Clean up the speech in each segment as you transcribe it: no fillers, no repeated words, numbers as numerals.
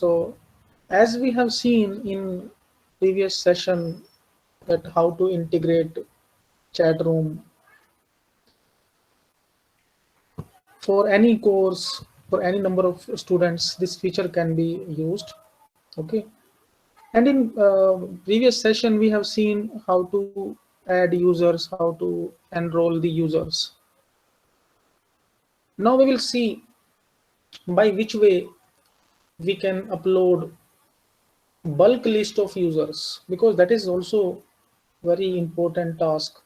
So as we have seen in previous session that how to integrate chat room for any course, for any number of students, this feature can be used. Okay. And in previous session, we have seen how to add users, how to enroll the users. Now we will see by which way we can upload bulk list of users, because that is also very important task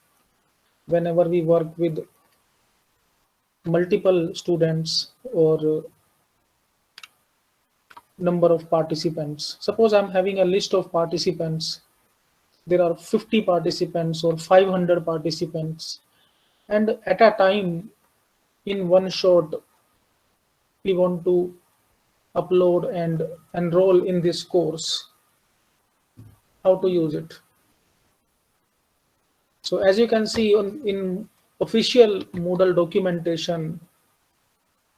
whenever we work with multiple students or number of participants. Suppose I'm having a list of participants. There are 50 participants or 500 participants. And at a time, in one shot, we want to upload and enroll in this course. How to use it? So as you can see in official Moodle documentation,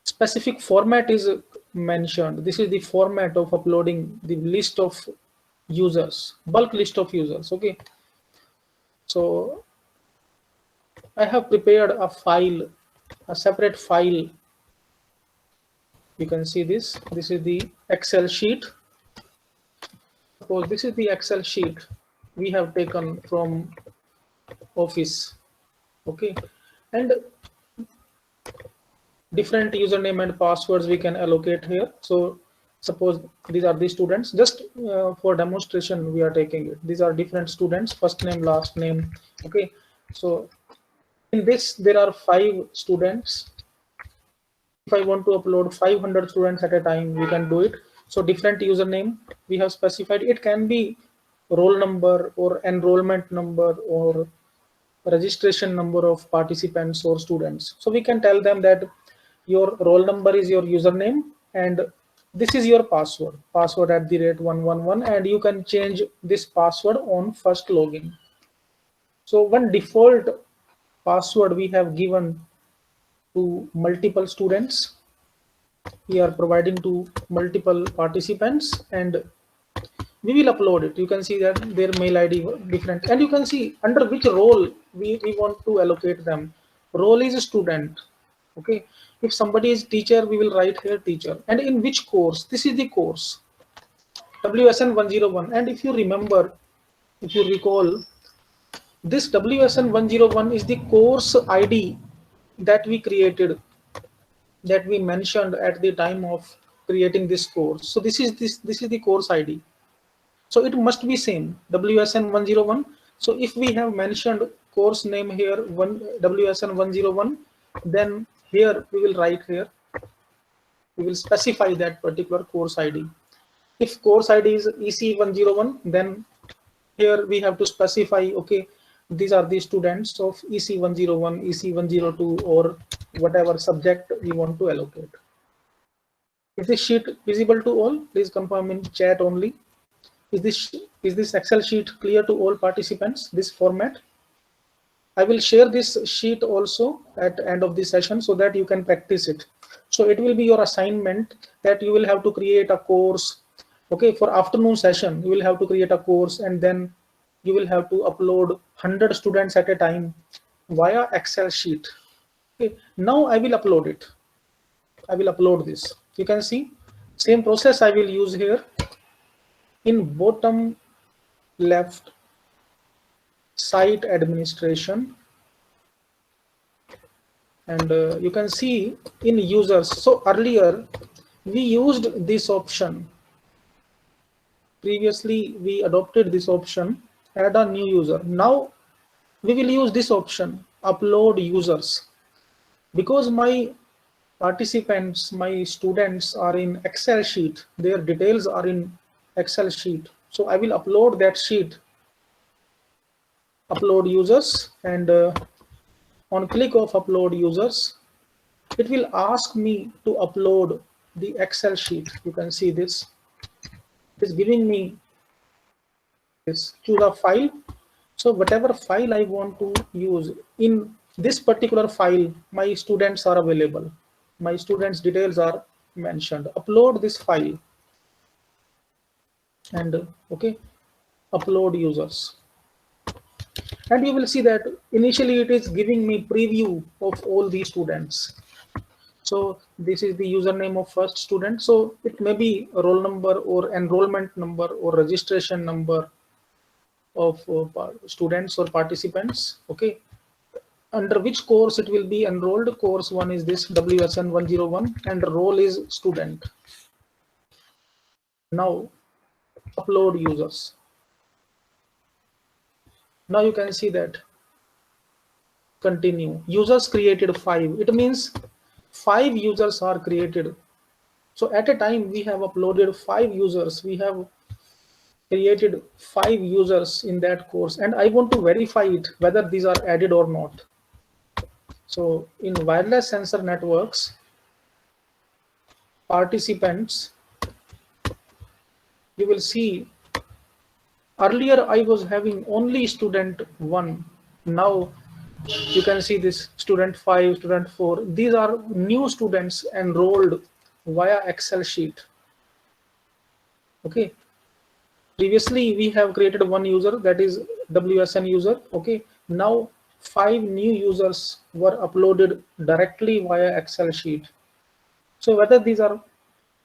specific format is mentioned. This is the format of uploading the list of users, bulk list of users. Okay. So I have prepared a file, a separate file. You can see this. This is the Excel sheet. Suppose this is the Excel sheet we have taken from Office. Okay. And different username and passwords we can allocate here. So suppose these are the students, just for demonstration we are taking it. These are different students, first name, last name. Okay. So in this there are 5 students. If I want to upload 500 students at a time, we can do it. So different username we have specified. It can be roll number or enrollment number or registration number of participants or students. So we can tell them that your roll number is your username and this is your password, password@111, and you can change this password on first login. So one default password we have given to multiple students, we are providing to multiple participants, and we will upload it. You can see that their mail ID different, and you can see under which role we want to allocate them. Role is student. Okay. If somebody is teacher, we will write here teacher. And in which course? This is the course, WSN 101. And if you remember, if you recall, this WSN 101 is the course ID that we created, that we mentioned at the time of creating this course. So this is the course ID. So it must be same, WSN 101. So if we have mentioned course name here, WSN 101, then here we will write here, we will specify that particular course ID. If course ID is EC 101, then here we have to specify, okay, these are the students of EC 101, EC 102, or whatever subject we want to allocate. Is this sheet visible to all? Please confirm in chat only. Is this Excel sheet clear to all participants, this format? I will share this sheet also at the end of the session so that you can practice it. So it will be your assignment that you will have to create a course. Okay, for afternoon session, you will have to create a course, and then you will have to upload 100 students at a time via Excel sheet. Okay, now I will upload it. I will upload this. You can see same process I will use here. In bottom left, site administration, and you can see in users. So earlier we used this option. Previously we adopted this option, add a new user. Now we will use this option, upload users, because my participants, my students are in Excel sheet, their details are in Excel sheet. So I will upload that sheet, upload users, and on click of upload users, it will ask me to upload the Excel sheet. You can see this. It's giving me this, choose a file. So whatever file I want to use, in this particular file, my students are available. My students' details are mentioned. Upload this file. and okay, upload users. And you will see that initially it is giving me preview of all the students. So this is the username of first student. So it may be a roll number or enrollment number or registration number of students or participants. Okay, under which course it will be enrolled. Course 1 is this WSN 101 and role is student. Now upload users. Now you can see that continue. Users created 5. It means 5 users are created. So at a time we have uploaded 5 users. We have created 5 users in that course, and I want to verify it whether these are added or not. So in wireless sensor networks, participants, you will see earlier I was having only student 1. Now you can see this student 5, student 4. These are new students enrolled via Excel sheet. Okay. Previously we have created 1 user, that is WSN user. Okay. Now 5 new users were uploaded directly via Excel sheet. So whether these are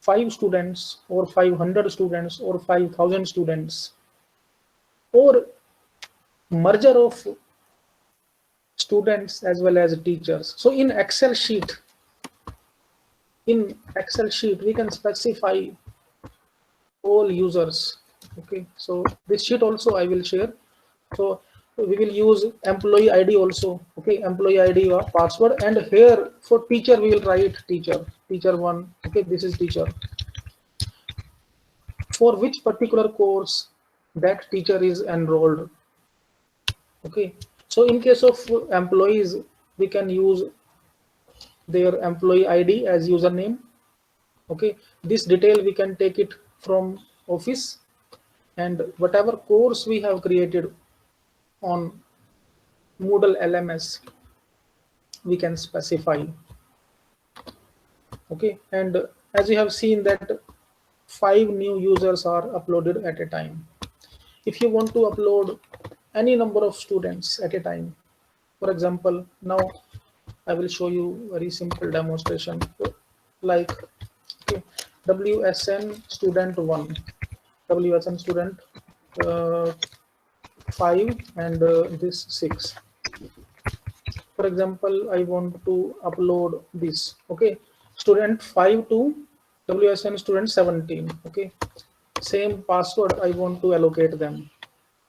5 students or 500 students or 5,000 students or merger of students as well as teachers. So in Excel sheet we can specify all users. Okay, so this sheet also I will share. So we will use employee ID also. Okay, employee ID or password, and here for teacher we will write teacher 1. Okay, this is teacher. For which particular course that teacher is enrolled. Okay, so in case of employees we can use their employee ID as username. Okay, this detail we can take it from office, and whatever course we have created on Moodle LMS we can specify. Okay, and as you have seen that 5 new users are uploaded at a time. If you want to upload any number of students at a time, for example, now I will show you very simple demonstration, like okay, WSN student 1, WSN student 5, and this 6. For example, I want to upload this. Okay, student 5 to WSN student 17. Okay, same password I want to allocate them.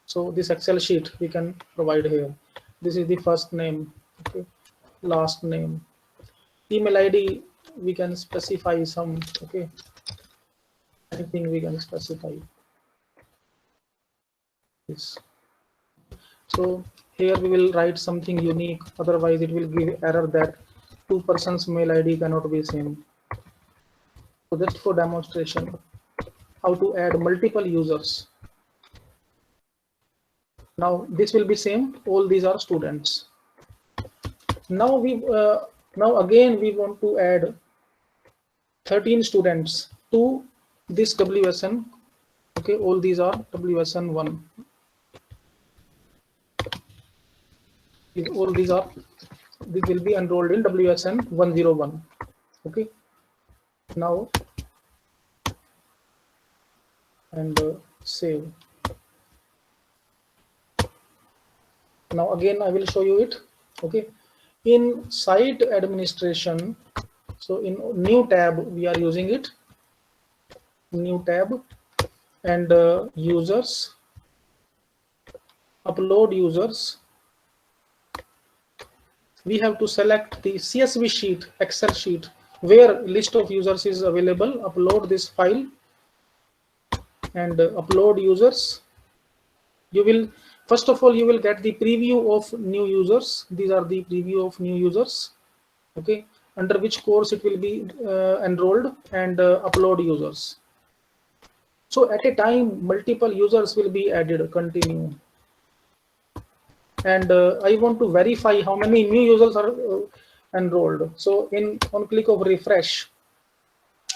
So this Excel sheet we can provide here. This is the first name. Okay, last name, email ID we can specify some. Okay, anything we can specify this. So here we will write something unique, otherwise it will give error that 2 persons mail ID cannot be same. So just for demonstration, how to add multiple users. Now this will be same, all these are students. Now now again we want to add 13 students to this WSN. Okay, all these are WSN 1. All these will be enrolled in WSN 101. Okay, now and save. Now again I will show you it. Okay, in site administration, so in new tab we are using it, new tab, and users, upload users. We have to select the CSV sheet, Excel sheet, where list of users is available. Upload this file and upload users. You will, first of all, you will get the preview of new users. These are the preview of new users. Okay, under which course it will be enrolled, and upload users. So at a time, multiple users will be added. Continue. And I want to verify how many new users are enrolled. So on click of refresh,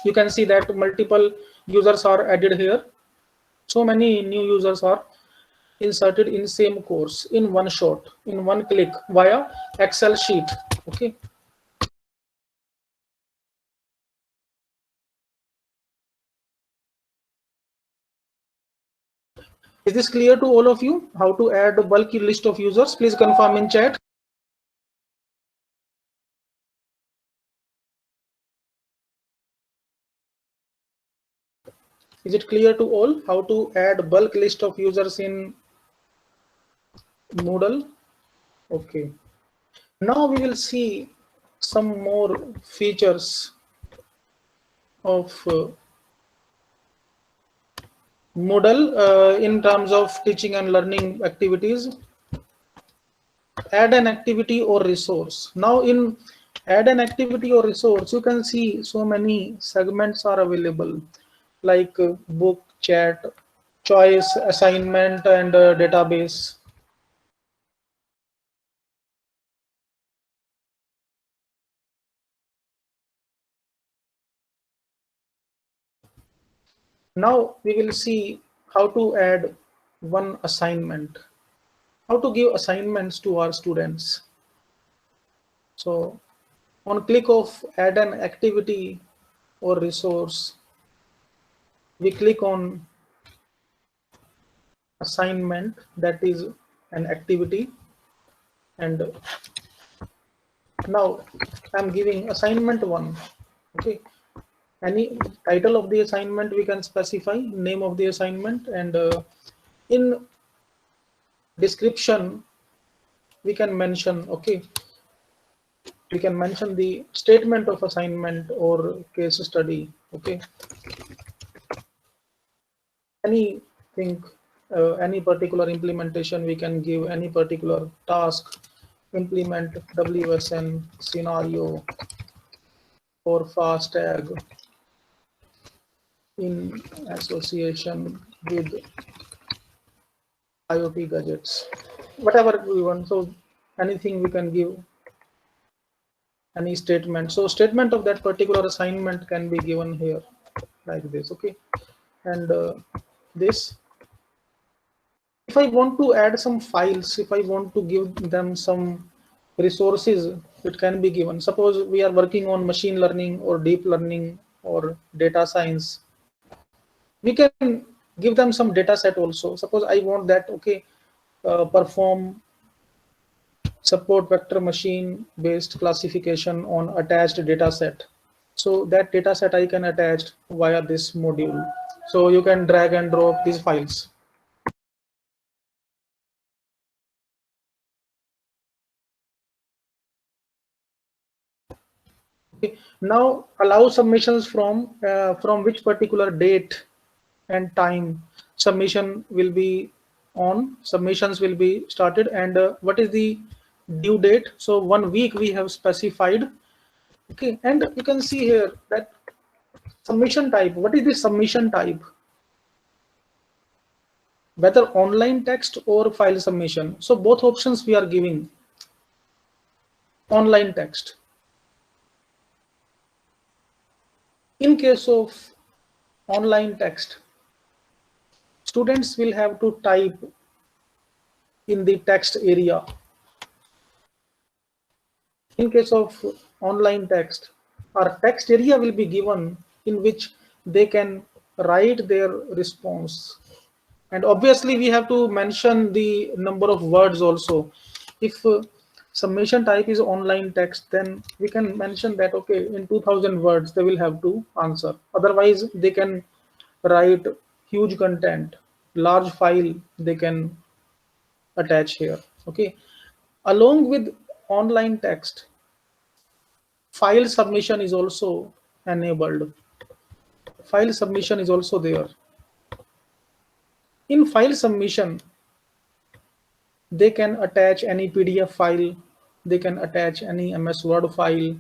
you can see that multiple users are added here. So many new users are inserted in same course in one shot, in one click via Excel sheet. Okay. Is this clear to all of you? How to add a bulky list of users? Please confirm in chat. Is it clear to all how to add bulk list of users in Moodle? Okay. Now we will see some more features of Moodle in terms of teaching and learning activities. Add an activity or resource. Now in add an activity or resource, you can see so many segments are available, like book, chat, choice, assignment, and database. Now we will see how to add one assignment, how to give assignments to our students. So on click of add an activity or resource, we click on assignment, that is an activity, and now I'm giving assignment 1. Okay, any title of the assignment we can specify, name of the assignment, and in description we can mention, okay, we can mention the statement of assignment or case study. Okay, anything, any particular implementation we can give, any particular task, implement WSN scenario or FASTag in association with IoT gadgets, whatever we want. So anything we can give, any statement. So statement of that particular assignment can be given here like this. Okay, and this, if I want to add some files, if I want to give them some resources, it can be given. Suppose we are working on machine learning or deep learning or data science, we can give them some data set also. Suppose I want that, okay, perform support vector machine based classification on attached data set. So that data set I can attach via this module. So you can drag and drop these files. Okay. Now allow submissions from which particular date and time submission will be on, submissions will be started, and what is the due date. So 1 week we have specified. Okay, and you can see here that submission type, what is the submission type, whether online text or file submission. So both options we are giving. Online text, in case of online text, students will have to type in the text area. In case of online text, our text area will be given in which they can write their response. And obviously we have to mention the number of words also. If submission type is online text, then we can mention that, okay, in 2000 words they will have to answer. Otherwise they can write huge content, large file they can attach here. Okay, along with online text, file submission is also enabled. File submission is also there. In file submission, they can attach any PDF file, they can attach any MS Word file,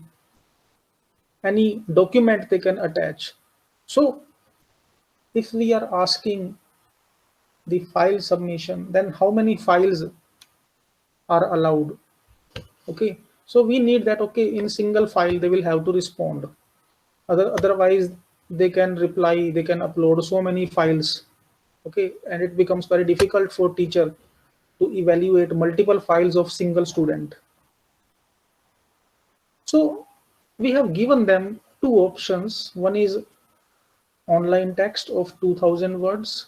any document they can attach. So if we are asking the file submission, then how many files are allowed? Okay, so we need that, okay, in single file they will have to respond. Otherwise they can reply, they can upload so many files. Okay, and it becomes very difficult for teacher to evaluate multiple files of single student. So we have given them two options. One is online text of 2000 words.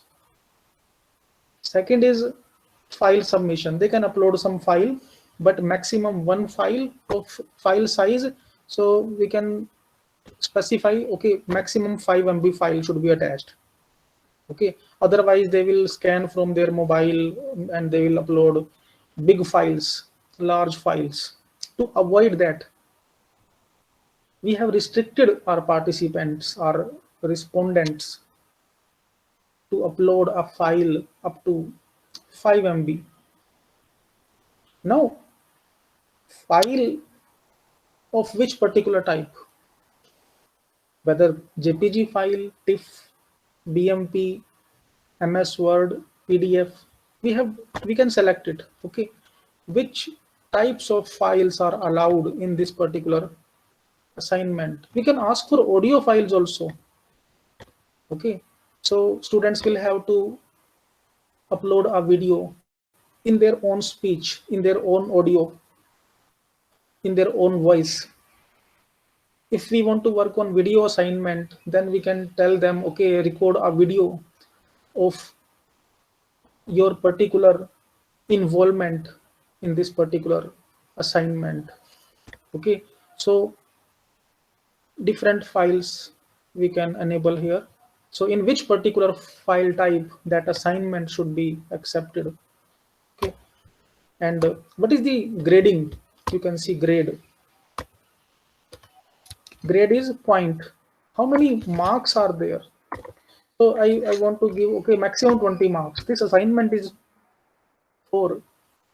Second is file submission. They can upload some file, but maximum one file of file size. So we can specify, okay, maximum 5 MB file should be attached. Okay, otherwise they will scan from their mobile and they will upload big files, large files. To avoid that, we have restricted our participants, our respondents, to upload a file up to 5 MB. Now, file of which particular type, whether JPG file, TIFF, BMP, MS Word, PDF, we can select it. Okay, which types of files are allowed in this particular assignment. We can ask for audio files also. Okay, so students will have to upload a video in their own speech, in their own audio, in their own voice. If we want to work on video assignment, then we can tell them, okay, record a video of your particular involvement in this particular assignment. Okay, so different files we can enable here. So in which particular file type that assignment should be accepted. Okay, and what is the grading? You can see grade. Grade is point. How many marks are there? So I want to give, okay, maximum 20 marks. This assignment is 4,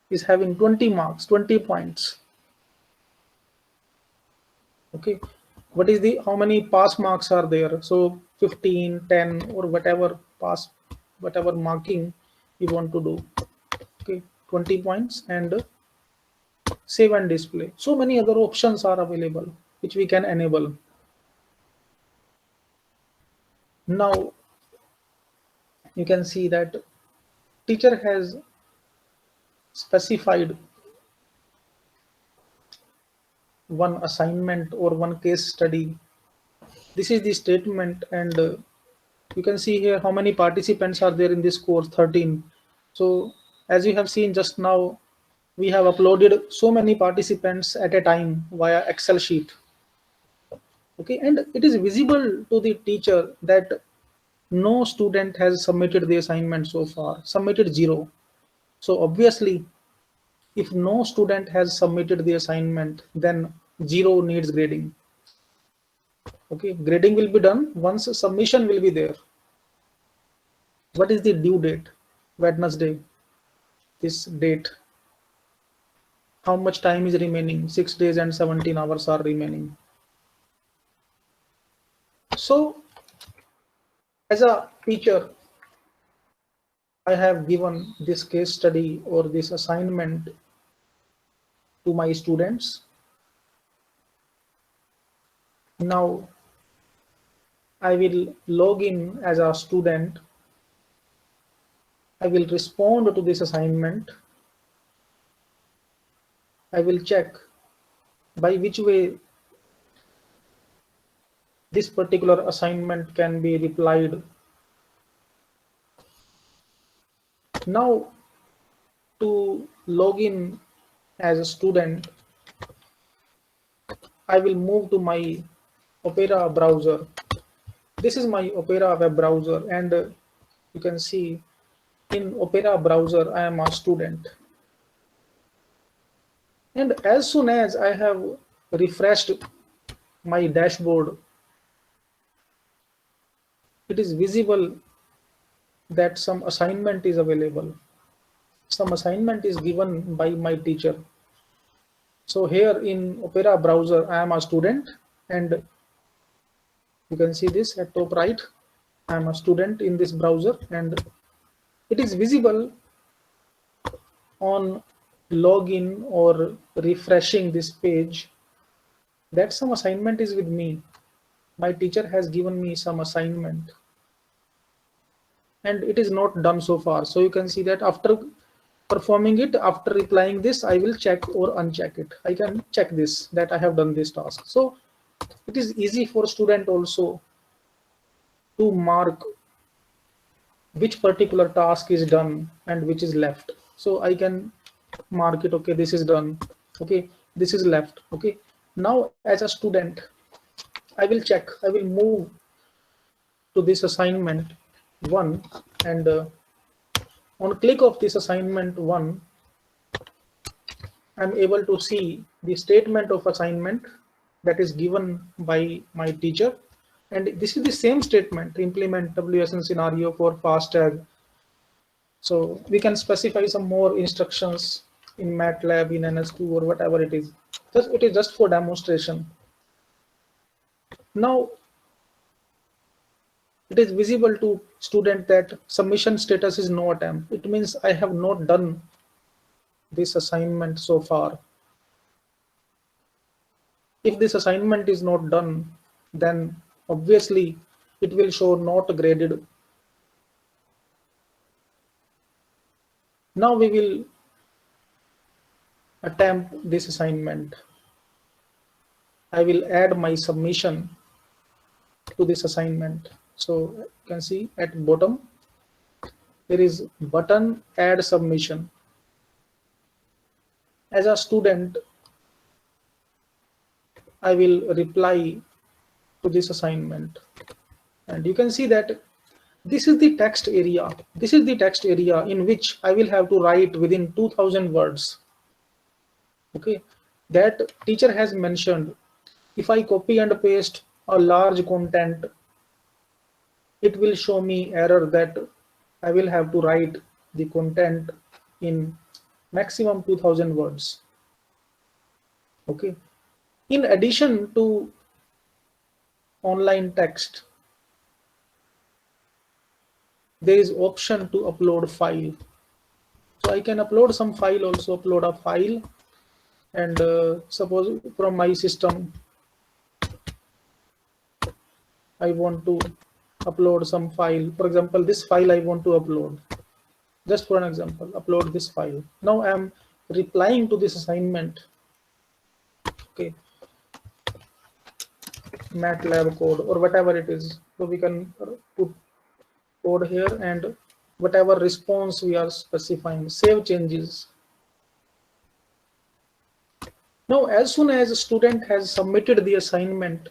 is having 20 marks, 20 points. Okay, what is the, how many pass marks are there? So 15, 10, or whatever pass, whatever marking you want to do. Okay, 20 points, and save and display. So many other options are available which we can enable. Now you can see that teacher has specified one assignment or one case study. This is the statement, and you can see here how many participants are there in this course, 13. So as you have seen just now, we have uploaded so many participants at a time via Excel sheet. Okay, and it is visible to the teacher that no student has submitted the assignment so far, submitted 0. So obviously, if no student has submitted the assignment, then 0 needs grading. Okay, grading will be done once submission will be there. What is the due date? Wednesday. This date. How much time is remaining? 6 days and 17 hours are remaining. So, as a teacher, I have given this case study or this assignment to my students. Now, I will log in as a student. I will respond to this assignment. I will check by which way this particular assignment can be replied. Now, to log in as a student, I will move to my Opera browser. This is my Opera web browser, and you can see in Opera browser, I am a student. And as soon as I have refreshed my dashboard, it is visible that some assignment is available. Some assignment is given by my teacher. So here in Opera browser, I am a student, and you can see this at top right. I am a student in this browser, and it is visible on login or refreshing this page that some assignment is with me. My teacher has given me some assignment. and it is not done so far. So you can see that after performing it, after replying this, I will check or uncheck it. I can check this that I have done this task. So it is easy for student also to mark which particular task is done and which is left. So I can mark it, okay, this is done, okay, this is left, okay. Now as a student, I will check, I will move to this assignment 1, and on click of this assignment 1, I'm able to see the statement of assignment that is given by my teacher. And this is the same statement, implement WSN scenario for FASTag. So we can specify some more instructions in MATLAB, in NS2, or whatever it is. It is just for demonstration. Now it is visible to student that submission status is no attempt. It means I have not done this assignment so far. If this assignment is not done, then obviously it will show not graded. Now we will attempt this assignment. I will add my submission to this assignment. So you can see at bottom there is button add submission. As a student, I will reply to this assignment, and you can see that this is the text area. This is the text area in which I will have to write within 2000 words. Okay, that teacher has mentioned if I copy and paste a large content, it will show me error that I will have to write the content in maximum 2000 words. Okay. In addition to online text, there is option to upload file. So I can upload some file, also upload a file, and suppose from my system I want to upload some file. For example, this file I want to upload. Just for an example, upload this file. Now I am replying to this assignment. Okay, MATLAB code or whatever it is. So we can put code here, and whatever response we are specifying, save changes. Now, as soon as a student has submitted the assignment,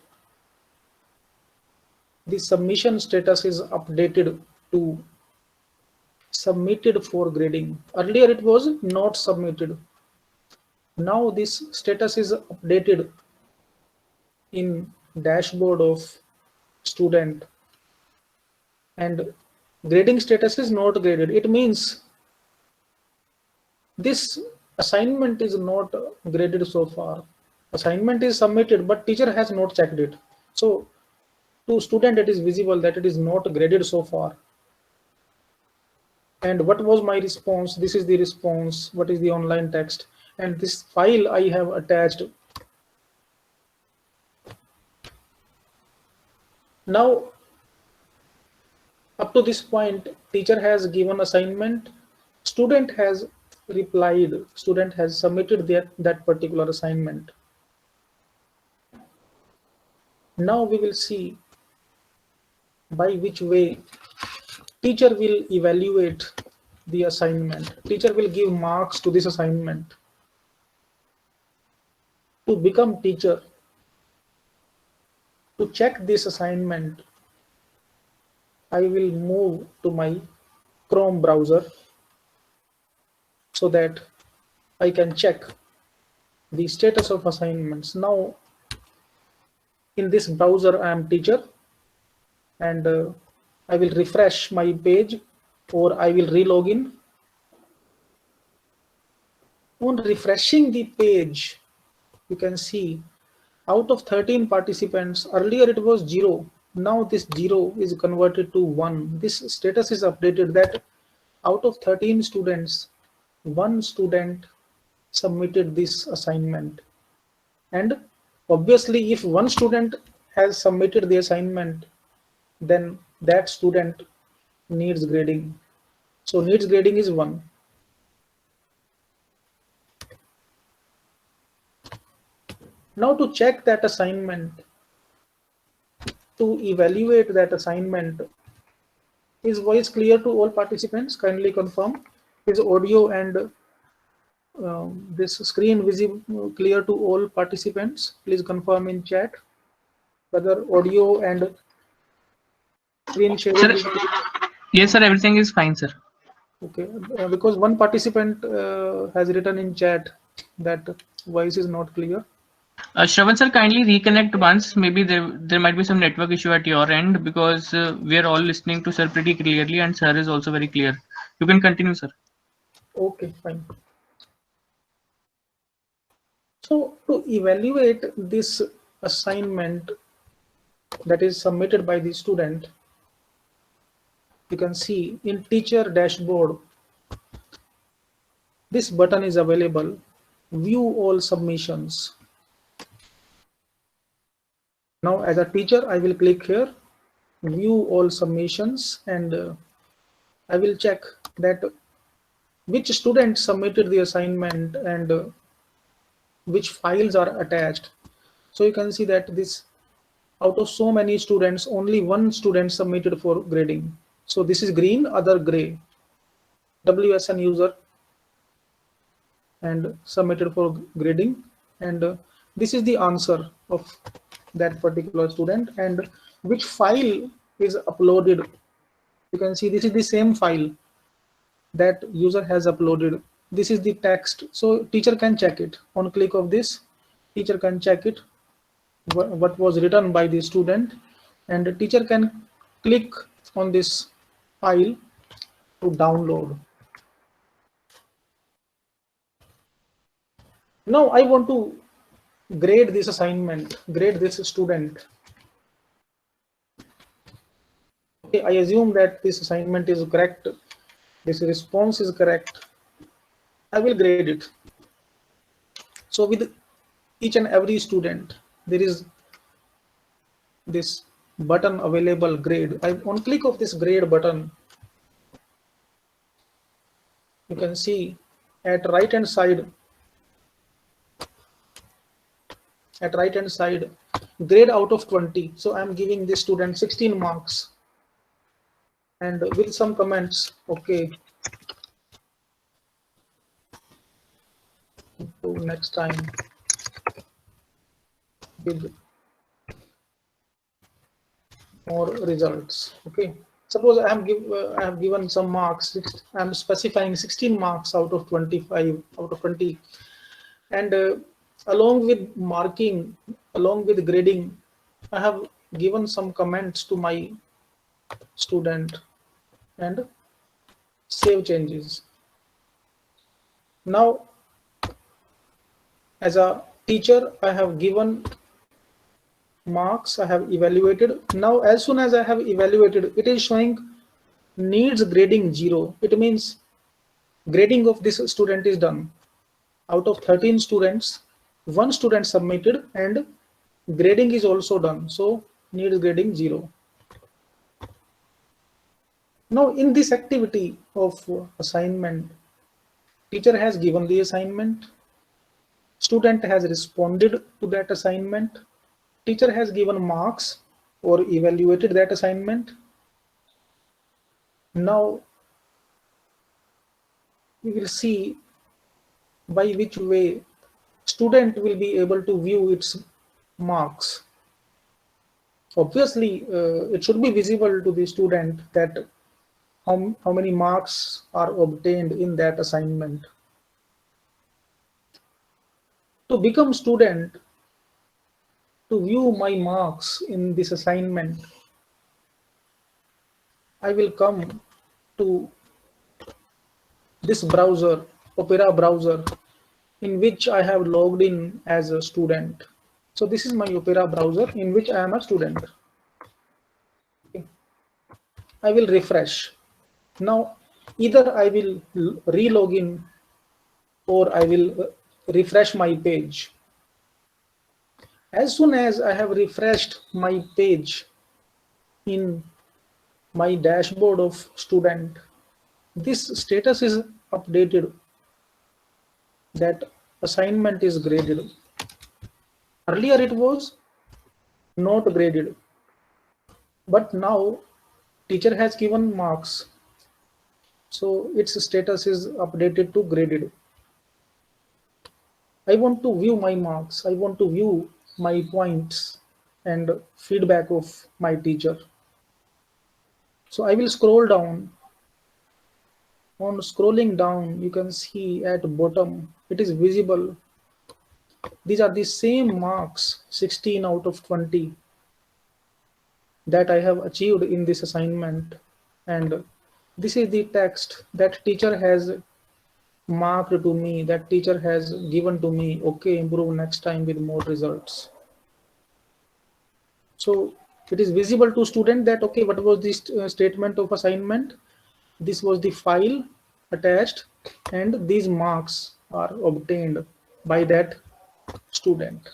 the submission status is updated to submitted for grading. Earlier it was not submitted. Now this status is updated in dashboard of student, and grading status is not graded. It means this assignment is not graded so far. Assignment is submitted, but teacher has not checked it. So to student it is visible that it is not graded so far. And what was my response? This is the response. What is the online text? And this file I have attached. Now, up to this point, teacher has given assignment, student has replied, student has submitted that particular assignment. Now we will see by which way teacher will evaluate the assignment. Teacher will give marks to this assignment. To become teacher, to check this assignment, I will move to my Chrome browser so that I can check the status of assignments. Now, in this browser, I am teacher, and I will refresh my page, or I will re-log in. On refreshing the page, you can see out of 13 participants, earlier it was 0. Now this 0 is converted to 1. This status is updated that out of 13 students, 1 student submitted this assignment. And obviously, if 1 student has submitted the assignment, then that student needs grading. So needs grading is 1. Now to check that assignment, to evaluate that assignment, is voice clear to all participants? Kindly confirm. Is audio and this screen visible clear to all participants? Please confirm in chat whether audio and screen sharing Sir, is yes, sir. Everything is fine, sir. okay. Because one participant has written in chat that voice is not clear. Shravan sir, kindly reconnect once. Maybe there might be some network issue at your end because we are all listening to sir pretty clearly, and sir is also very clear. You can continue, sir. Okay, fine. So to evaluate this assignment that is submitted by the student, you can see in teacher dashboard, this button is available, view all submissions. Now as a teacher, I will click here, view all submissions, and I will check that which student submitted the assignment and which files are attached. So you can see that this, out of so many students, only one student submitted for grading. So this is green, other gray. WSN user and submitted for grading, and this is the answer of that particular student, and which file is uploaded. You can see this is the same file that user has uploaded. This is the text, so teacher can check it. On click of this, teacher can check it, what was written by the student, and the teacher can click on this file to download. Now I want to grade this assignment, grade this student. Okay, I assume that this assignment is correct, this response is correct. I will grade it. So with each and every student, there is this button available, grade. On click of this grade button, you can see at right hand side, grade out of 20. So I'm giving this student 16 marks and with some comments. Okay, so next time with more results. Okay, suppose I have given some marks. I'm specifying 16 marks out of 25 out of 20, and along with marking, along with grading, I have given some comments to my student and save changes. Now as a teacher, I have given marks, I have evaluated. Now as soon as I have evaluated, it is showing needs grading 0. It means grading of this student is done. Out of 13 students, 1 student submitted and grading is also done. So needs grading 0. Now in this activity of assignment, teacher has given the assignment, student has responded to that assignment, teacher has given marks or evaluated that assignment. Now we will see by which way student will be able to view its marks. Obviously, it should be visible to the student that how many marks are obtained in that assignment. To become student, to view my marks in this assignment, I will come to this browser, Opera browser, in which I have logged in as a student. So this is my Opera browser in which I am a student. Okay. I will refresh. Now either I will re-log in or I will refresh my page. As soon as I have refreshed my page in my dashboard of student. This status is updated that assignment is graded. Earlier it was not graded, but now teacher has given marks, so its status is updated to graded. I want to view my marks, I want to view my points and feedback of my teacher. So I will scroll down. On scrolling down, you can see at bottom, it is visible. These are the same marks, 16 out of 20, that I have achieved in this assignment. And this is the text that teacher has marked to me, that teacher has given to me. Okay, improve next time with more results. So it is visible to student that, okay, what was this statement of assignment? This was the file attached, and these marks are obtained by that student.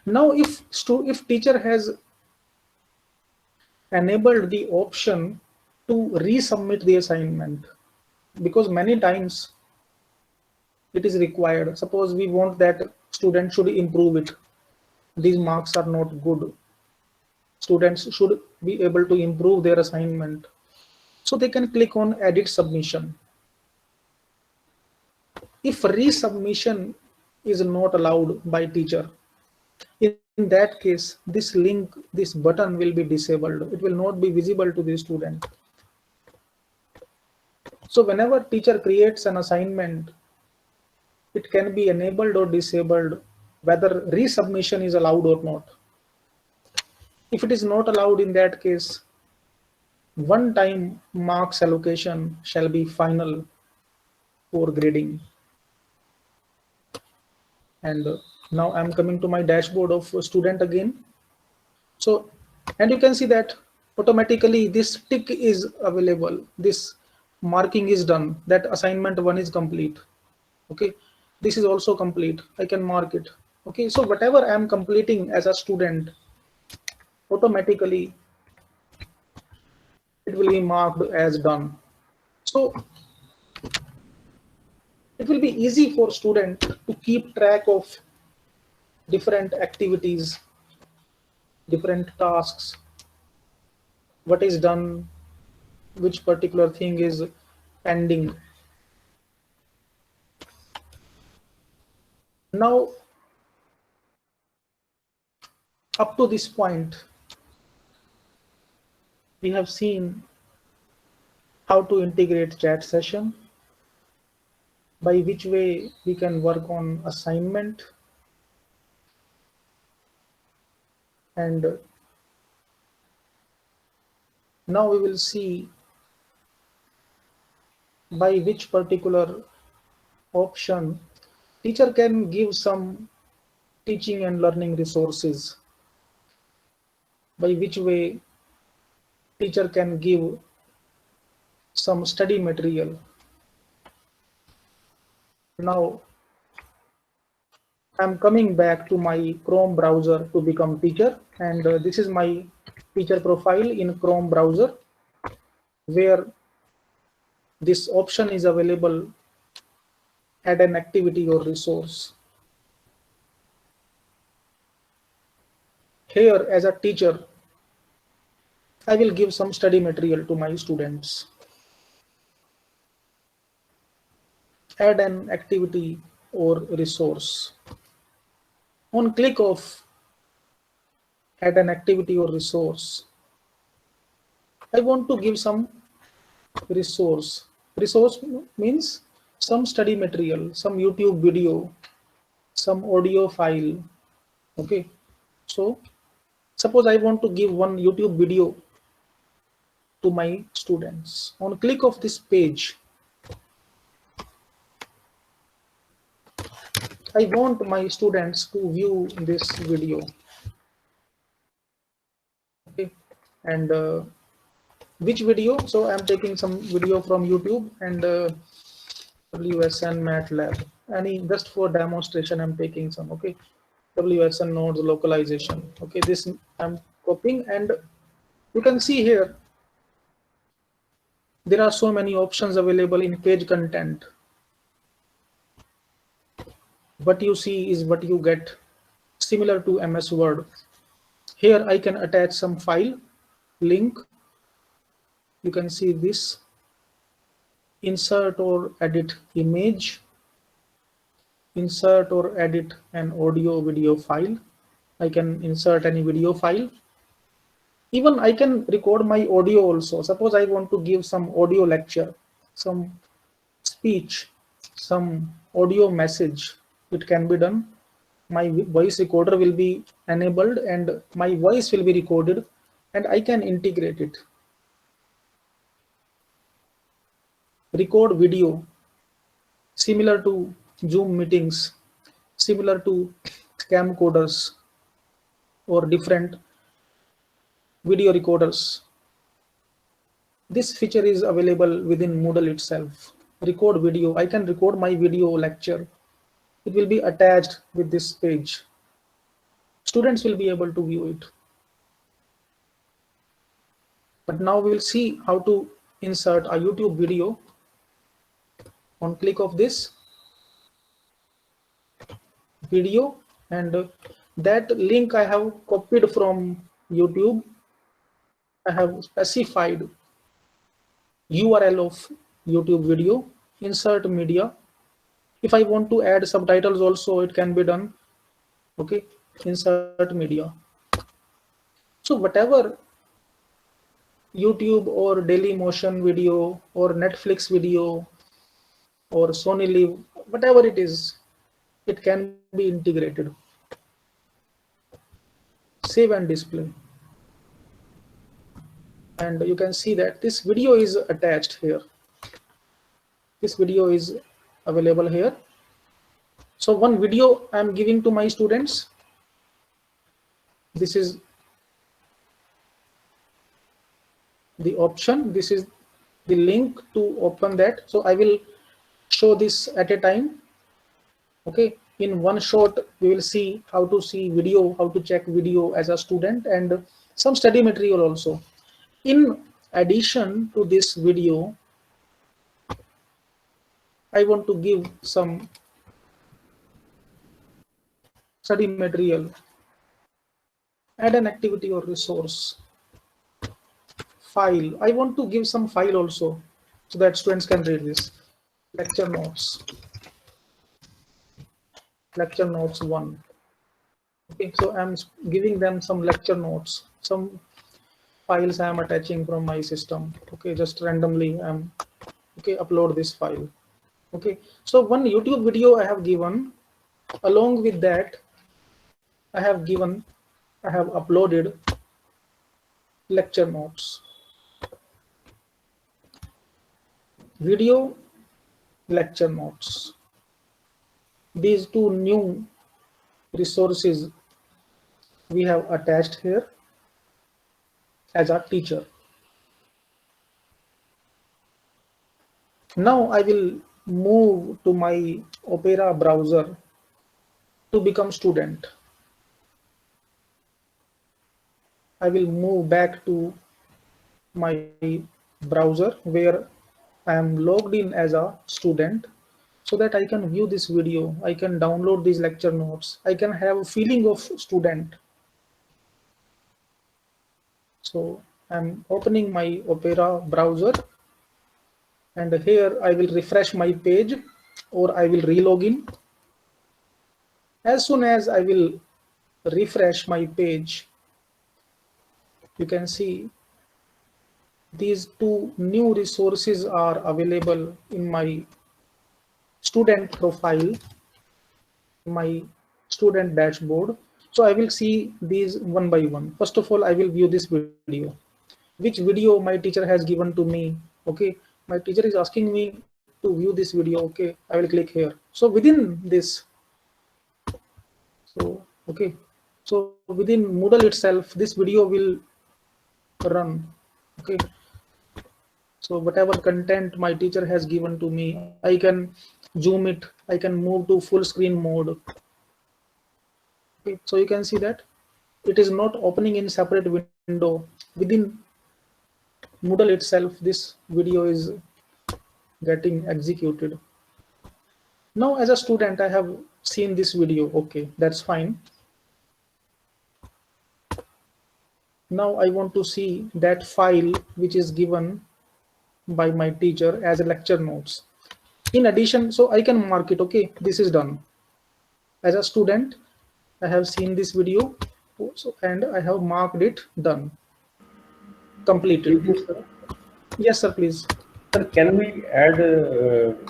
Now, if teacher has enabled the option to resubmit the assignment, because many times it is required. Suppose we want that student should improve it. These marks are not good. Students should be able to improve their assignment. So they can click on edit submission. If resubmission is not allowed by teacher, in that case, this link, this button will be disabled. It will not be visible to the student. So whenever teacher creates an assignment, it can be enabled or disabled, whether resubmission is allowed or not. If it is not allowed, in that case, one-time marks allocation shall be final for grading. And now I'm coming to my dashboard of student again. So, and you can see that automatically this tick is available. This marking is done, that assignment 1 is complete. Okay, this is also complete. I can mark it. Okay, so whatever I'm completing as a student, automatically it will be marked as done. So it will be easy for student to keep track of different activities, different tasks, what is done, which particular thing is pending. Now, up to this point, we have seen how to integrate chat session, by which way we can work on assignment, and now we will see by which particular option teacher can give some teaching and learning resources, by which way teacher can give some study material. Now I'm coming back to my Chrome browser to become teacher, and this is my teacher profile in Chrome browser, where this option is available, add an activity or resource. Here, as a teacher, I will give some study material to my students. Add an activity or resource. On click of add an activity or resource, I want to give some resource. Resource means some study material, some YouTube video, some audio file. Okay, so suppose I want to give one YouTube video to my students. On click of this page, I want my students to view this video. Okay, and which video? So I'm taking some video from YouTube and WSN MATLAB. Any just for demonstration, I'm taking some. Okay, WSN nodes localization. Okay, this I'm copying and You can see here, there are so many options available in page content. What you see is what you get, similar to MS Word. Here I can attach some file, link. You can see this, insert or edit image, insert or edit an audio video file. I can insert any video file. Even I can record my audio also. Suppose I want to give some audio lecture, some speech, some audio message. It can be done. My voice recorder will be enabled and my voice will be recorded and I can integrate it. Record video, similar to Zoom meetings, similar to camcorders or different video recorders. This feature is available within Moodle itself. Record video. I can record my video lecture. It will be attached with this page. Students will be able to view it. But now we will see how to insert a YouTube video. On click of this video, and that link I have copied from YouTube. I have specified URL of YouTube video, insert media. If I want to add subtitles also, it can be done. Okay, insert media. So whatever YouTube or Dailymotion video or Netflix video or Sony Live, whatever it is, it can be integrated. Save and display. And you can see that this video is attached here. This video is available here. So one video I'm giving to my students. This is the option. This is the link to open that. So I will show this at a time. Okay, in one shot we will see how to see video, how to check video as a student, and some study material also. In addition to this video, I want to give some study material. Add an activity or resource. File. I want to give some file also so that students can read this. Lecture notes. Lecture notes 1. Okay, so I'm giving them some lecture notes, some files I am attaching from my system. Okay, just randomly I'm upload this file. Okay, so one YouTube video I have given. Along with that, I have uploaded lecture notes. Video, lecture notes. These two new resources we have attached here as a teacher. Now I will move to my Opera browser to become student. I will move back to my browser where I am logged in as a student, so that I can view this video, I can download these lecture notes, I can have a feeling of student. So I'm opening my Opera browser, and here I will refresh my page or I will re-log in. As soon as I will refresh my page, you can see these two new resources are available in my student profile, my student dashboard. So I will see these one by one. First of all, I will view this video. Which video my teacher has given to me? Okay, my teacher is asking me to view this video. Okay, I will click here. So within this, so within Moodle itself, this video will run. Okay, so whatever content my teacher has given to me, I can zoom it, I can move to full screen mode. Okay, so you can see that it is not opening in separate window within Moodle itself, this video is getting executed. Now, as a student, I have seen this video. Okay, that's fine. Now I want to see that file which is given by my teacher as a lecture notes. In addition, so I can mark it. Okay, this is done. As a student, I have seen this video and I have marked it done, completed. Yes, sir, please. Sir, can we add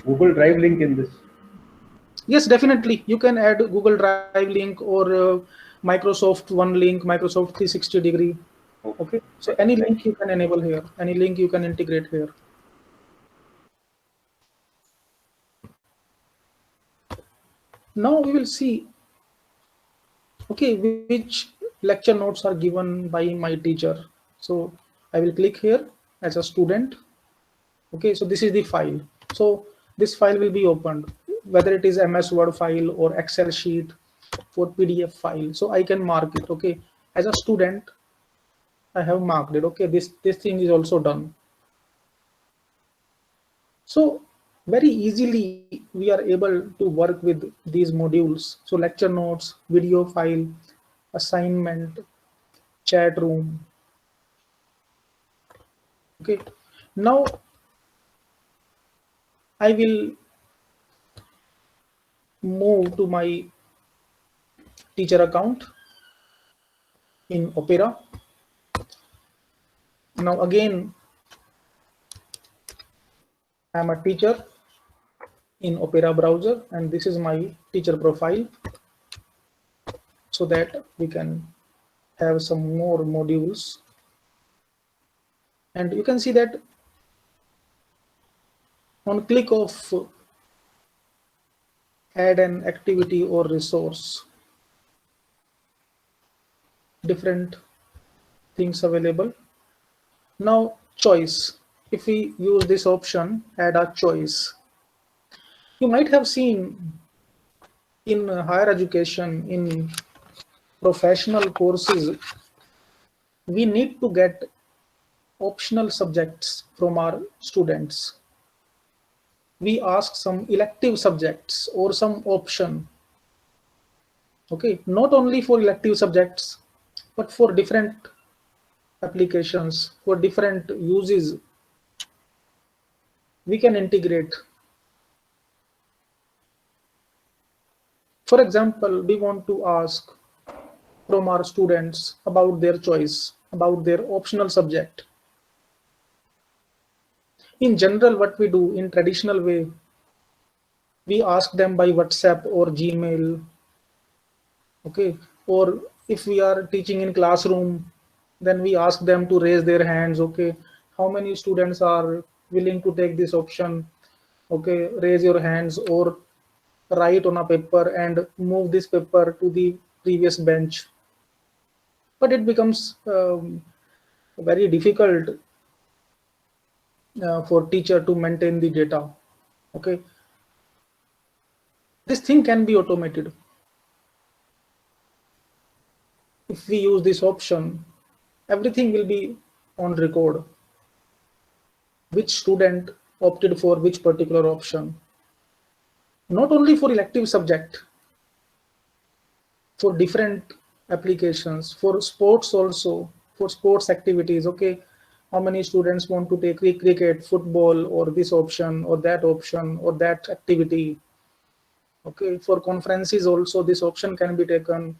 Google Drive link in this? Yes, definitely. You can add Google Drive link or Microsoft One link, Microsoft 360 degree. Okay. So any link you can enable here, any link you can integrate here. Now we will see, okay, which lecture notes are given by my teacher. So I will click here as a student. Okay, so this is the file. So this file will be opened, whether it is MS Word file or Excel sheet or PDF file. So I can mark it. Okay, as a student, I have marked it. Okay, this thing is also done. So very easily we are able to work with these modules. So lecture notes, video file, assignment, chat room. Okay, now I will move to my teacher account in Opera. Now again, I'm a teacher in Opera browser, and this is my teacher profile, so that we can have some more modules. And you can see that on click of add an activity or resource, different things available. Now choice, if we use this option, add a choice, you might have seen in higher education, in professional courses, we need to get optional subjects from our students. We ask some elective subjects or some option. Okay, not only for elective subjects, but for different applications, for different uses, we can integrate. For example, we want to ask from our students about their choice, about their optional subject. In general, what we do in traditional way, we ask them by WhatsApp or Gmail. Okay, or if we are teaching in classroom, then we ask them to raise their hands. Okay, how many students are willing to take this option? Okay, raise your hands or write on a paper and move this paper to the previous bench. But it becomes very difficult for teacher to maintain the data. Okay, this thing can be automated. If we use this option, everything will be on record. Which student opted for which particular option. Not only for elective subject, for different applications, for sports also, for sports activities. Okay, how many students want to take cricket, football, or this option or that activity. Okay, for conferences also, this option can be taken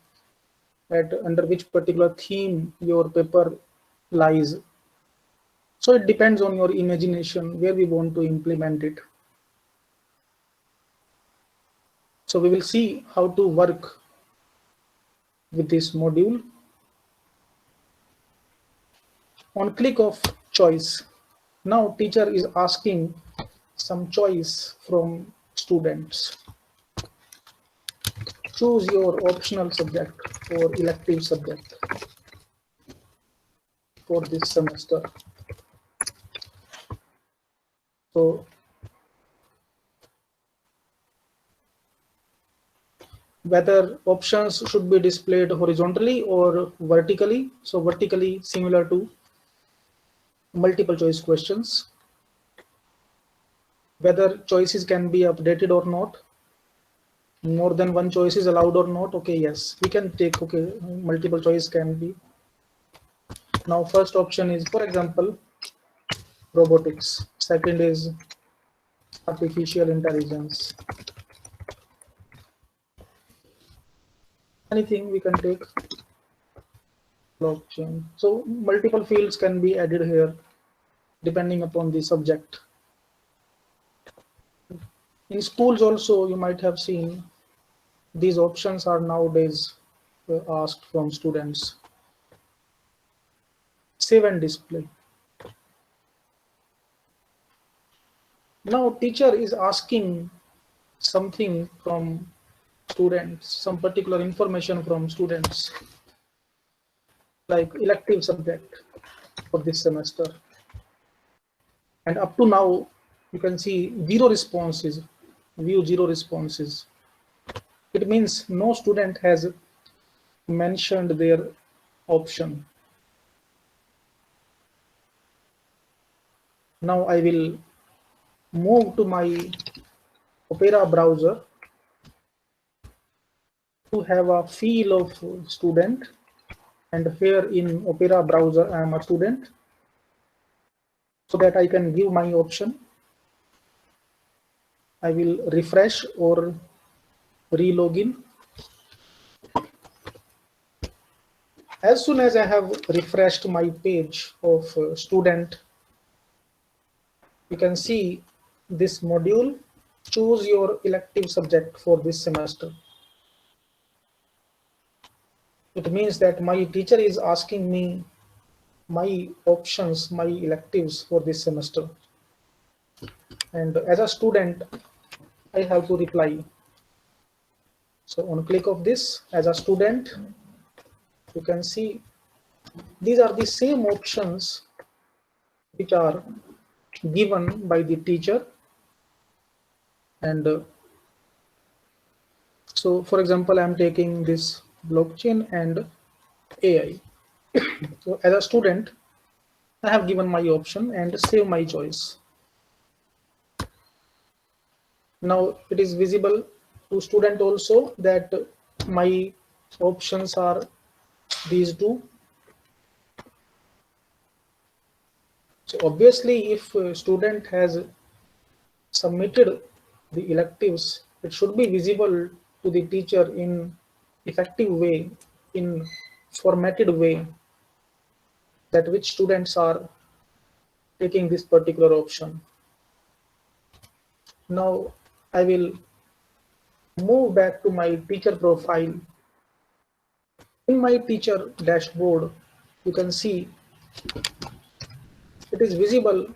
at under which particular theme your paper lies. So it depends on your imagination where we want to implement it. So we will see how to work with this module. On click of choice, now teacher is asking some choice from students. Choose your optional subject or elective subject for this semester. So whether options should be displayed horizontally or vertically. So vertically, similar to multiple choice questions. Whether choices can be updated or not. More than one choice is allowed or not. Okay, yes, we can take, okay, multiple choice can be. Now first option is, for example, robotics. Second is artificial intelligence. Anything we can take. Blockchain. So multiple fields can be added here depending upon the subject. In schools also, you might have seen these options are nowadays asked from students. Save and display. Now teacher is asking something from students, some particular information from students, like elective subject for this semester. And up to now, you can see zero responses, view zero responses. It means no student has mentioned their option. Now I will move to my Opera browser to have a feel of student. And here in Opera browser, I am a student, so that I can give my option. I will refresh or re-login. As soon as I have refreshed my page of student, you can see this module, choose your elective subject for this semester. It means that my teacher is asking me my options, my electives for this semester. And as a student, I have to reply. So on click of this, as a student, you can see these are the same options which are given by the teacher. And so for example, I'm taking this blockchain and AI. So as a student, I have given my option and save my choice. Now it is visible to student also that my options are these two. So obviously, if a student has submitted the electives, it should be visible to the teacher in effective way, in formatted way, that which students are taking this particular option. Now I will move back to my teacher profile. In my teacher dashboard, you can see it is visible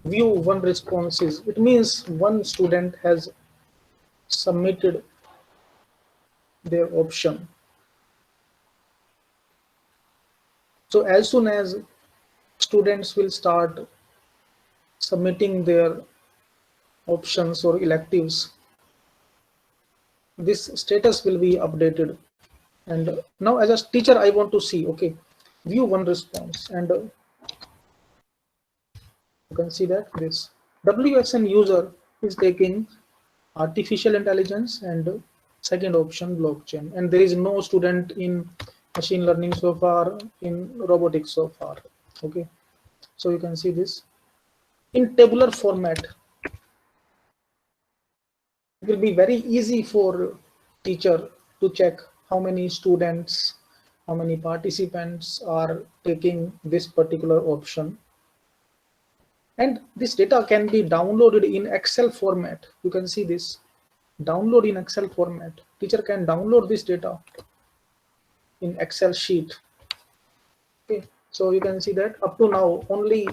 view one responses. It means one student has submitted their option. So as soon as students will start submitting their options or electives, this status will be updated. And now as a teacher, I want to see, okay, view one response, and you can see that this WSN user is taking artificial intelligence and second option blockchain, and there is no student in machine learning so far, in robotics so far. Okay, so you can see this in tabular format. It will be very easy for teacher to check how many students, how many participants are taking this particular option. And this data can be downloaded in Excel format. You can see this, download in Excel format. Teacher can download this data in Excel sheet. Okay, so you can see that up to now only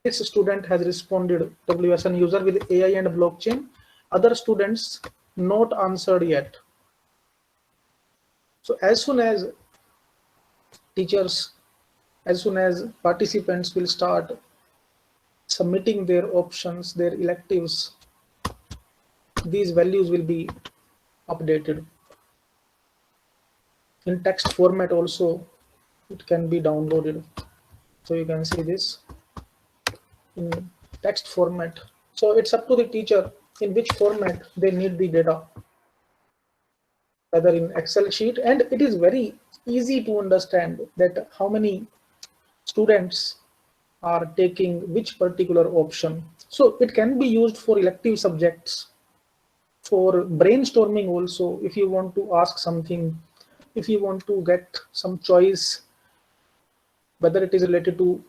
this student has responded, WSN user with AI and blockchain. Other students not answered yet. So as soon as teachers, as soon as participants will start submitting their options, their electives, these values will be updated. In text format also, it can be downloaded. So you can see this in text format. So it's up to the teacher in which format they need the data, whether in Excel sheet, and it is very easy to understand that how many students are taking which particular option. So it can be used for elective subjects, for brainstorming also, if you want to ask something, if you want to get some choice, whether it is related to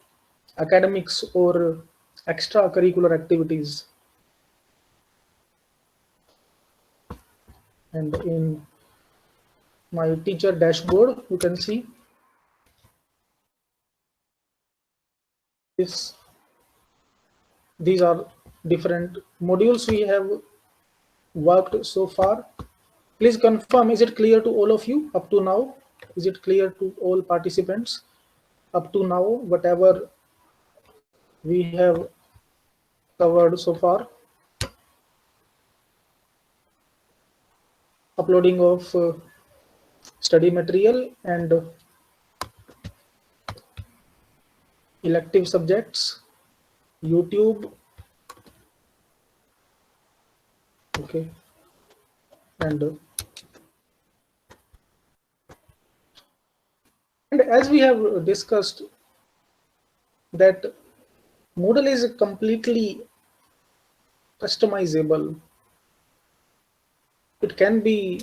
academics or extracurricular activities. And in my teacher dashboard, you can see this. These are different modules we have worked so far. Please confirm, is it clear to all of you up to now? Is it clear to all participants up to now, whatever we have covered so far? Uploading of study material and elective subjects, YouTube, okay, and as we have discussed that Moodle is completely customizable. It can be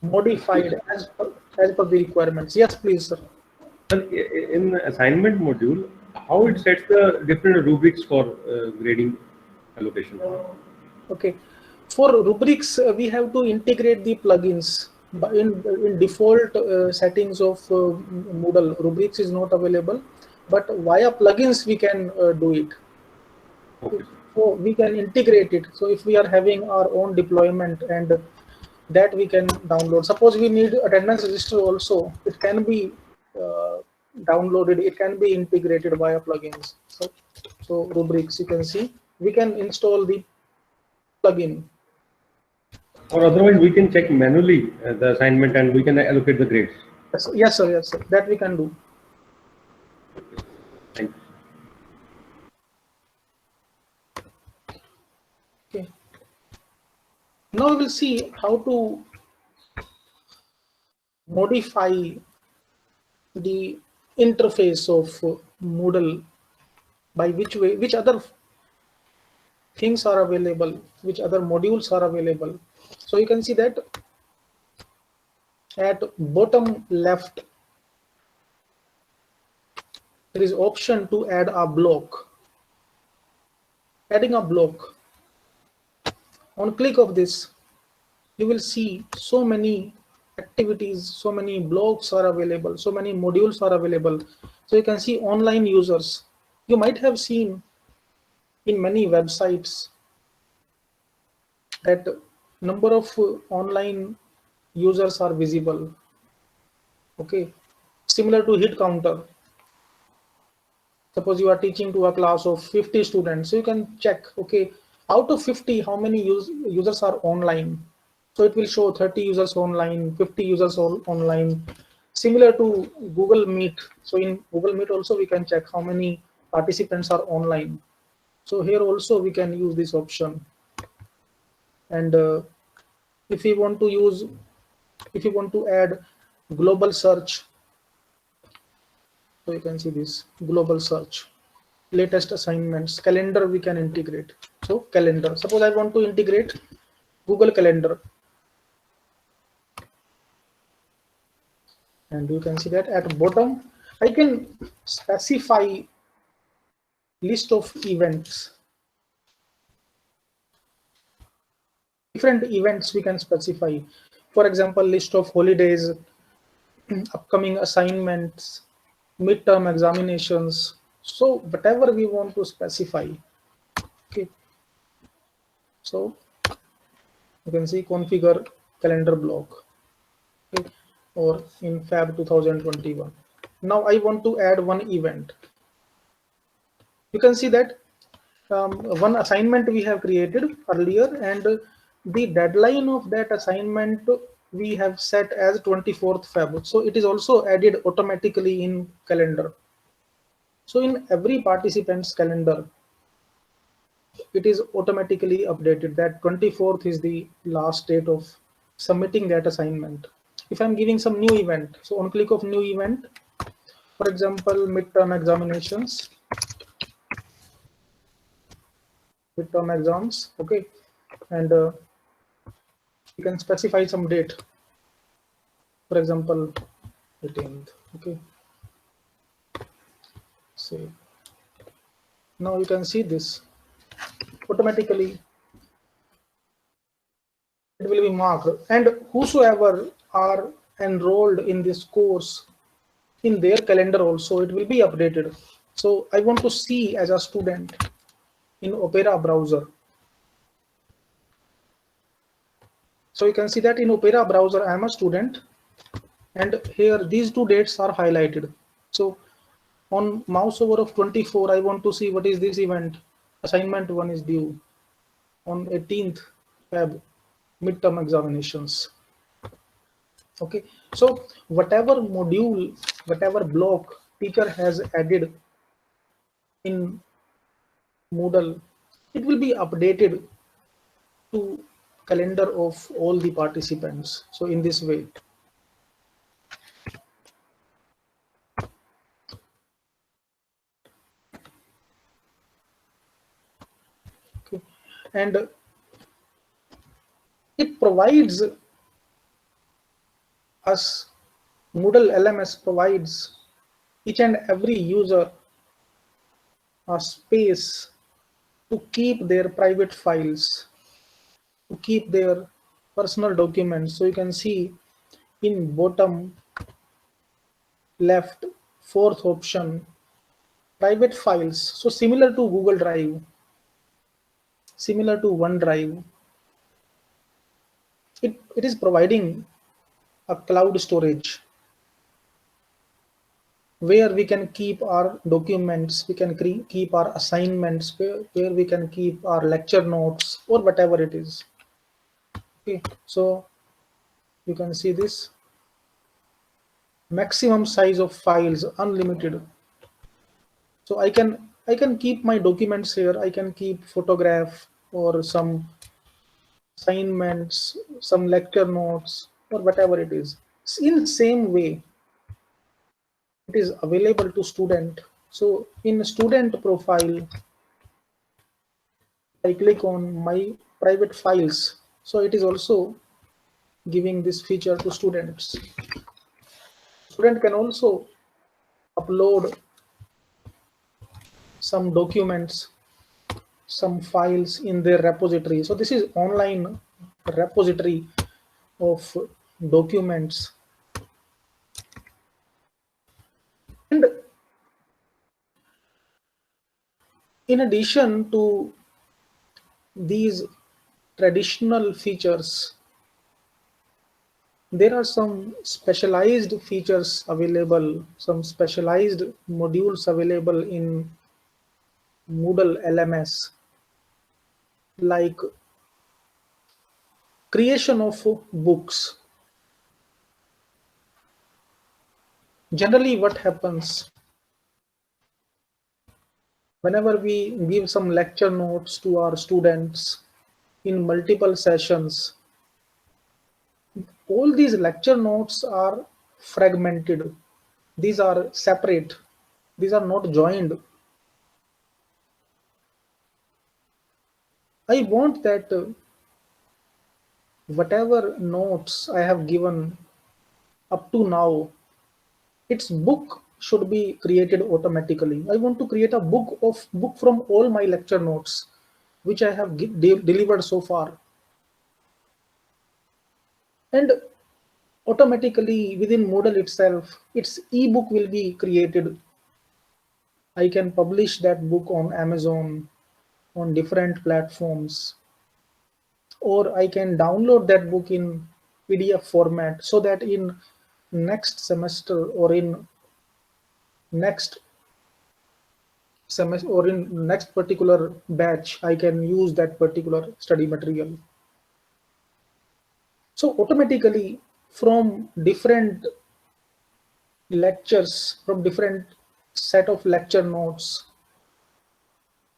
modified as per the requirements. Yes, please, sir. In the assignment module, how it sets the different rubrics for grading allocation? Okay, for rubrics, we have to integrate the plugins. But in default settings of Moodle, rubrics is not available, but via plugins we can do it. Okay. So we can integrate it. So if we are having our own deployment, and that we can download. Suppose we need attendance register also, it can be downloaded, it can be integrated via plugins. So rubrics, you can see, we can install the plugin. Or otherwise, we can check manually the assignment and we can allocate the grades. Yes, sir. Yes, sir. That we can do. Thank you. Okay. Now we will see how to modify the interface of Moodle, by which other things are available, which other modules are available. So you can see that at bottom left, there is option to add a block. Adding a block. On click of this, you will see so many activities, so many blocks are available, so many modules are available. So you can see online users. You might have seen in many websites that number of online users are visible. Okay, similar to hit counter. Suppose you are teaching to a class of 50 students, so you can check, okay, out of 50, how many users are online. So it will show 30 users online, 50 users online, similar to Google Meet. So in Google Meet also we can check how many participants are online. So here also we can use this option. And if you want to add global search, so you can see this global search, latest assignments, calendar we can integrate. So calendar, suppose I want to integrate Google Calendar, and you can see that at bottom I can specify list of events. Different events we can specify. For example, list of holidays, upcoming assignments, midterm examinations. So whatever we want to specify. Okay. So you can see configure calendar block. Okay. Or in Feb 2021. Now I want to add one event. You can see that one assignment we have created earlier, and the deadline of that assignment we have set as 24th Feb. So it is also added automatically in calendar. So in every participant's calendar, it is automatically updated that 24th is the last date of submitting that assignment. If I'm giving some new event, so on click of new event, for example, midterm examinations, midterm exams, okay, and you can specify some date, for example, 18th, okay. So now you can see this automatically. It will be marked, and whosoever are enrolled in this course, in their calendar also it will be updated. So I want to see as a student in Opera browser. So you can see that in Opera browser I am a student, and here these two dates are highlighted. So on mouse over of 24, I want to see what is this event. Assignment 1 is due on 18th Feb, midterm examinations. Okay, so whatever module, whatever block teacher has added in Moodle, it will be updated to calendar of all the participants. So in this way. Okay. And it provides us, Moodle LMS provides each and every user a space to keep their private files, to keep their personal documents. So you can see in bottom left, fourth option, private files. So similar to Google Drive, similar to OneDrive, it is providing a cloud storage where we can keep our documents, we can keep our assignments, where we can keep our lecture notes or whatever it is. Okay, so you can see this maximum size of files, unlimited. So I can keep my documents here. I can keep photograph or some assignments, some lecture notes or whatever it is. In the same way, it is available to student. So in student profile, I click on my private files. So it is also giving this feature to students. Student can also upload some documents, some files in their repository. So this is online repository of documents. And in addition to these traditional features, there are some specialized features available, some specialized modules available in Moodle LMS, like creation of books. Generally, what happens whenever we give some lecture notes to our students in multiple sessions, all these lecture notes are fragmented. These are separate. These are not joined. I want that whatever notes I have given up to now, its book should be created automatically. I want to create a book from all my lecture notes, which I have delivered so far. And automatically within Moodle itself, its ebook will be created. I can publish that book on Amazon, on different platforms, or I can download that book in PDF format so that in next semester or in next semester or in next particular batch, I can use that particular study material. So automatically from different lectures, from different set of lecture notes,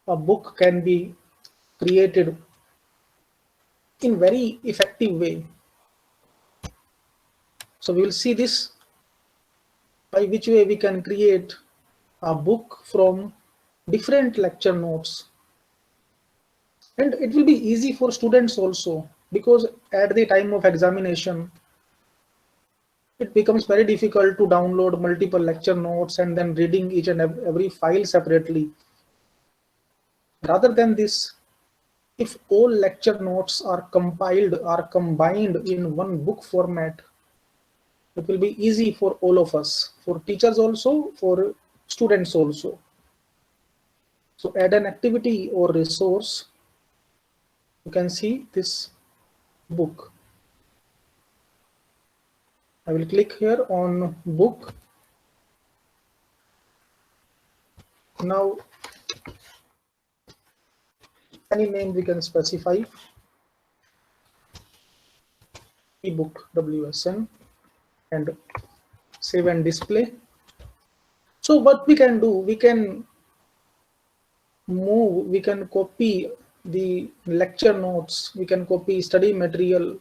a book can be created in very effective way. So we will see this, by which way we can create a book from different lecture notes. And it will be easy for students also, because at the time of examination, it becomes very difficult to download multiple lecture notes and then reading each and every file separately. Rather than this, if all lecture notes are compiled or combined in one book format, it will be easy for all of us, for teachers also, for students also. So add an activity or resource. You can see this book. I will click here on book. Now any name we can specify, ebook WSN, and save and display. So what we can do, we can move, we can copy the lecture notes, we can copy study material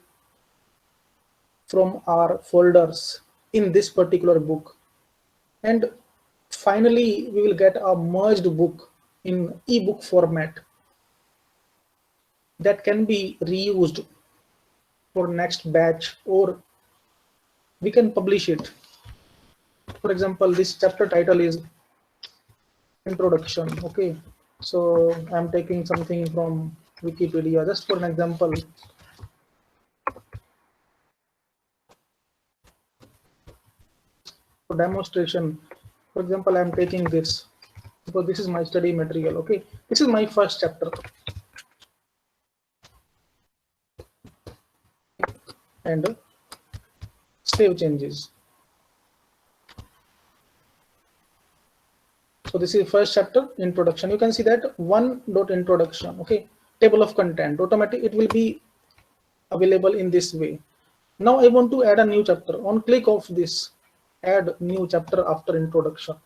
from our folders in this particular book, and finally we will get a merged book in ebook format that can be reused for next batch, or we can publish it. For example, this chapter title is introduction. Okay, so I'm taking something from Wikipedia just for an example. For demonstration, for example, I'm taking this because this is my study material. Okay, this is my first chapter, and save changes. So this is first chapter, introduction. You can see that introduction. Okay, table of content, automatic, it will be available in this way. Now I want to add a new chapter. On click of this, add new chapter after introduction.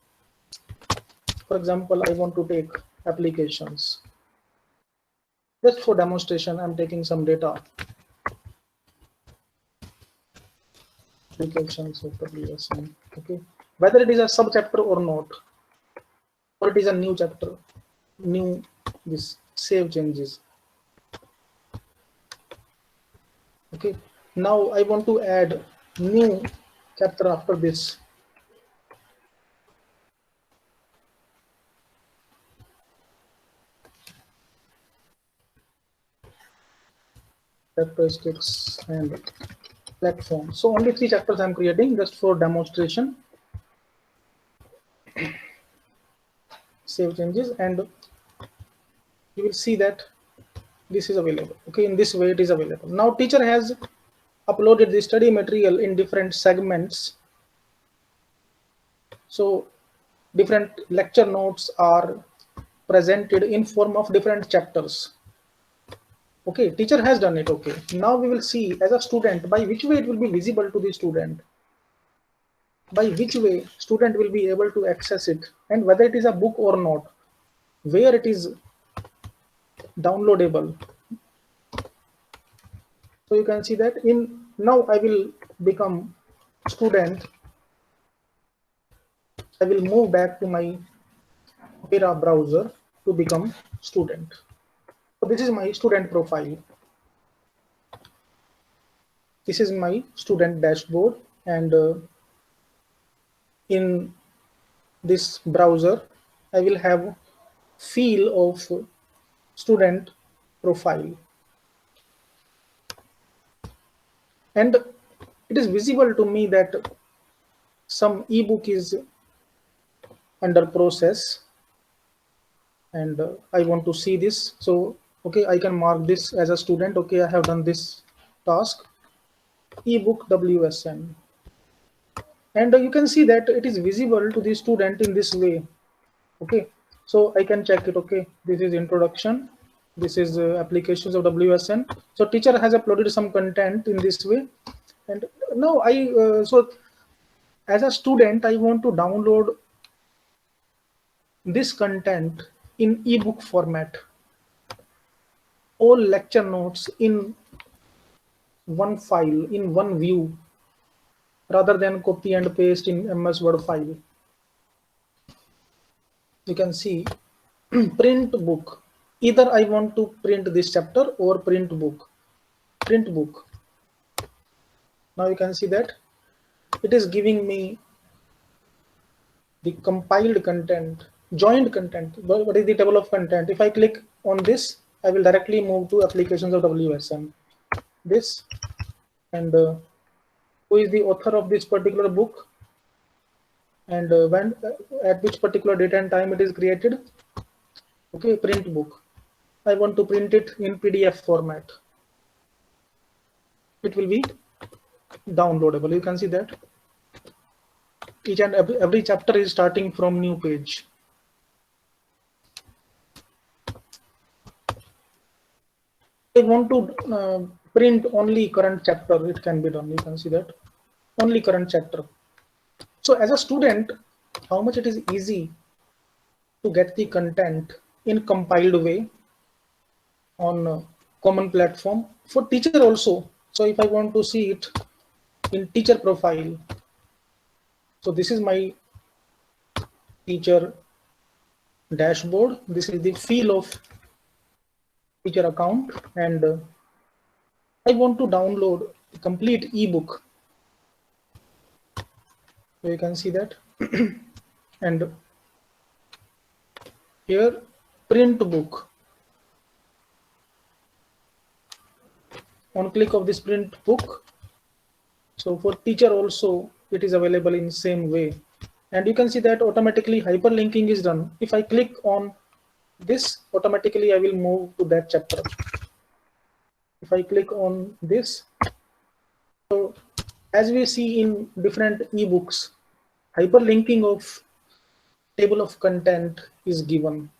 For example, I want to take applications. Just for demonstration, I'm taking some data. Applications of WSN. Okay, whether it is a subchapter or not, or it is a new chapter, new, this save changes. Okay, now I want to add new chapter after this. Characteristics and platform. So only 3 chapters I'm creating just for demonstration. Save changes, and you will see that this is available. Okay, in this way it is available. Now teacher has uploaded the study material in different segments. So different lecture notes are presented in form of different chapters. Okay, teacher has done it. Okay, now we will see as a student by which way it will be visible to the student, by which way student will be able to access it, and whether it is a book or not, where it is downloadable. So you can see that in, now I will become student. I will move back to my Opera browser to become student. So this is my student profile. This is my student dashboard, and in this browser, I will have field of student profile, and it is visible to me that some ebook is under process, and I want to see this. So okay, I can mark this as a student. Okay, I have done this task, ebook WSN, and you can see that it is visible to the student in this way. Okay, so I can check it. Okay, this is introduction, This is applications of WSN. So teacher has uploaded some content in this way, and now so as a student I want to download this content in ebook format, all lecture notes in one file, in one view, rather than copy and paste in MS Word file. You can see print book. Either I want to print this chapter or print book. Print book. Now you can see that it is giving me the compiled content, joined content. What is the table of content? If I click on this, I will directly move to applications of WSN. This, and who is the author of this particular book, and when, at which particular date and time it is created. Okay, print book. I want to print it in PDF format. It will be downloadable. You can see that each and every chapter is starting from new page. I want to print only current chapter. It can be done. You can see that only current chapter. So as a student, how much it is easy to get the content in compiled way on a common platform for teacher also. So if I want to see it in teacher profile, so this is my teacher dashboard. This is the feel of teacher account, and I want to download the complete ebook. So you can see that and here print book. On click of this print book, so for teacher also it is available in same way, and you can see that automatically hyperlinking is done. If I click on this, automatically I will move to that chapter. If I click on this, so as we see in different ebooks, hyperlinking of table of content is given.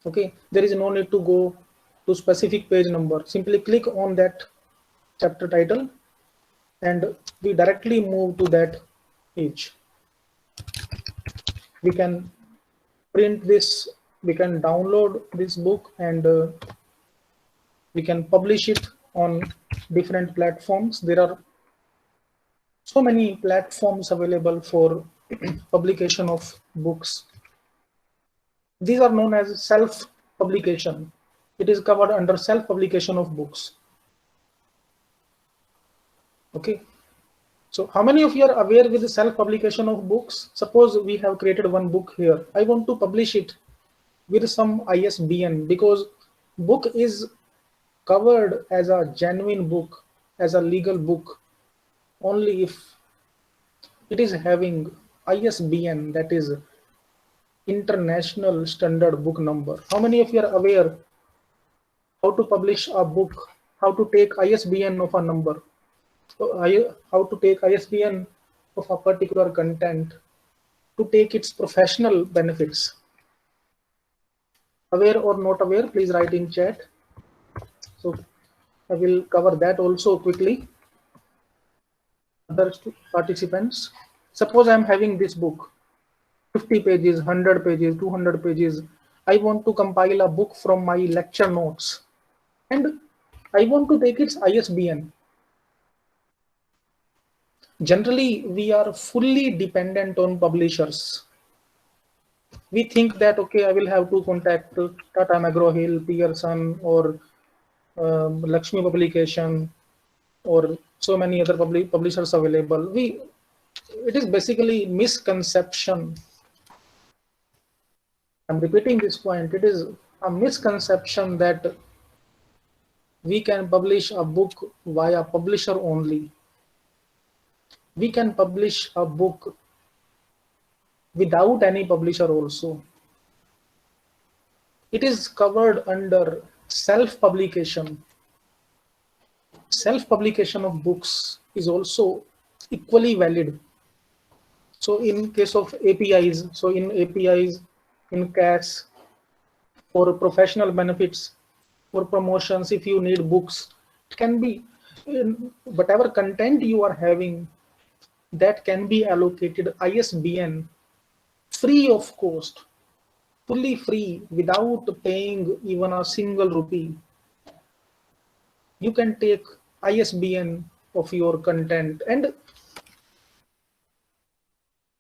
Okay, there is no need to go to specific page number. Simply click on that chapter title and we directly move to that page. We can print this, we can download this book, and we can publish it on different platforms. There are so many platforms available for publication of books. These are known as self-publication. It is covered under self-publication of books. Okay. So how many of you are aware with the self-publication of books? Suppose we have created one book here. I want to publish it with some ISBN, because book is covered as a genuine book, as a legal book, only if it is having ISBN, that is International Standard Book Number. How many of you are aware how to publish a book, how to take ISBN of a number, so how to take ISBN of a particular content to take its professional benefits? Aware or not aware, please write in chat. So I will cover that also quickly. Other participants, suppose I am having this book, 50 pages, 100 pages, 200 pages. I want to compile a book from my lecture notes and I want to take its ISBN. Generally, we are fully dependent on publishers. We think that, okay, I will have to contact Tata McGraw-Hill, Pearson, or Lakshmi Publication, or so many other publishers available. It is basically misconception. I'm repeating this point. It is a misconception that we can publish a book via publisher only. We can publish a book without any publisher also. It is covered under self-publication. Self-publication of books is also equally valid. So in case of APIs, so in APIs, in CAS, for professional benefits, for promotions, if you need books. It can be whatever content you are having, that can be allocated ISBN free of cost, fully free, without paying even a single rupee. You can take ISBN of your content, and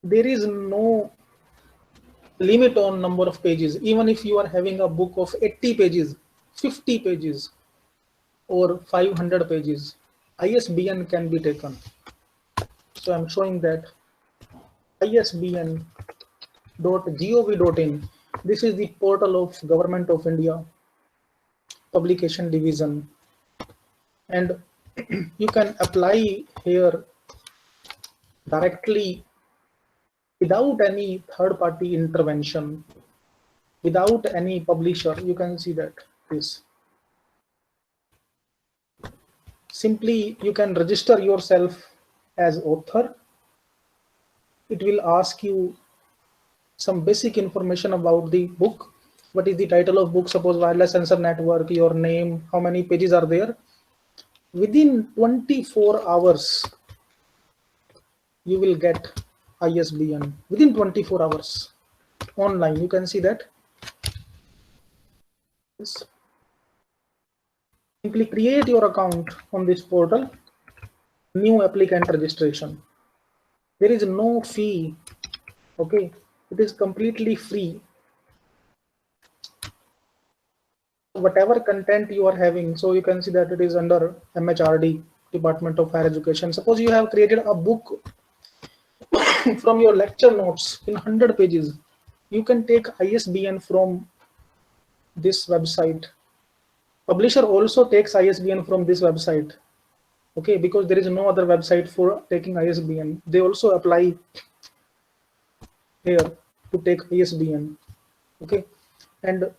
there is no limit on number of pages. Even if you are having a book of 80 pages, 50 pages, or 500 pages, ISBN can be taken. So I'm showing that isbn.gov.in. This is the portal of Government of India, Publication Division, and you can apply here directly without any third-party intervention, without any publisher. You can see that this. Simply, you can register yourself as author. It will ask you some basic information about the book. What is the title of book? Suppose Wireless Sensor Network, your name, how many pages are there. Within 24 hours, you will get ISBN. Within 24 hours, online. You can see that. Yes. Simply create your account on this portal. New applicant registration. There is no fee. Okay, it is completely free. Whatever content you are having, so you can see that it is under MHRD, Department of Higher Education. Suppose you have created a book from your lecture notes in 100 pages. You can take ISBN from this website. Publisher also takes ISBN from this website. Okay, because there is no other website for taking ISBN. They also apply here to take ISBN. Okay, and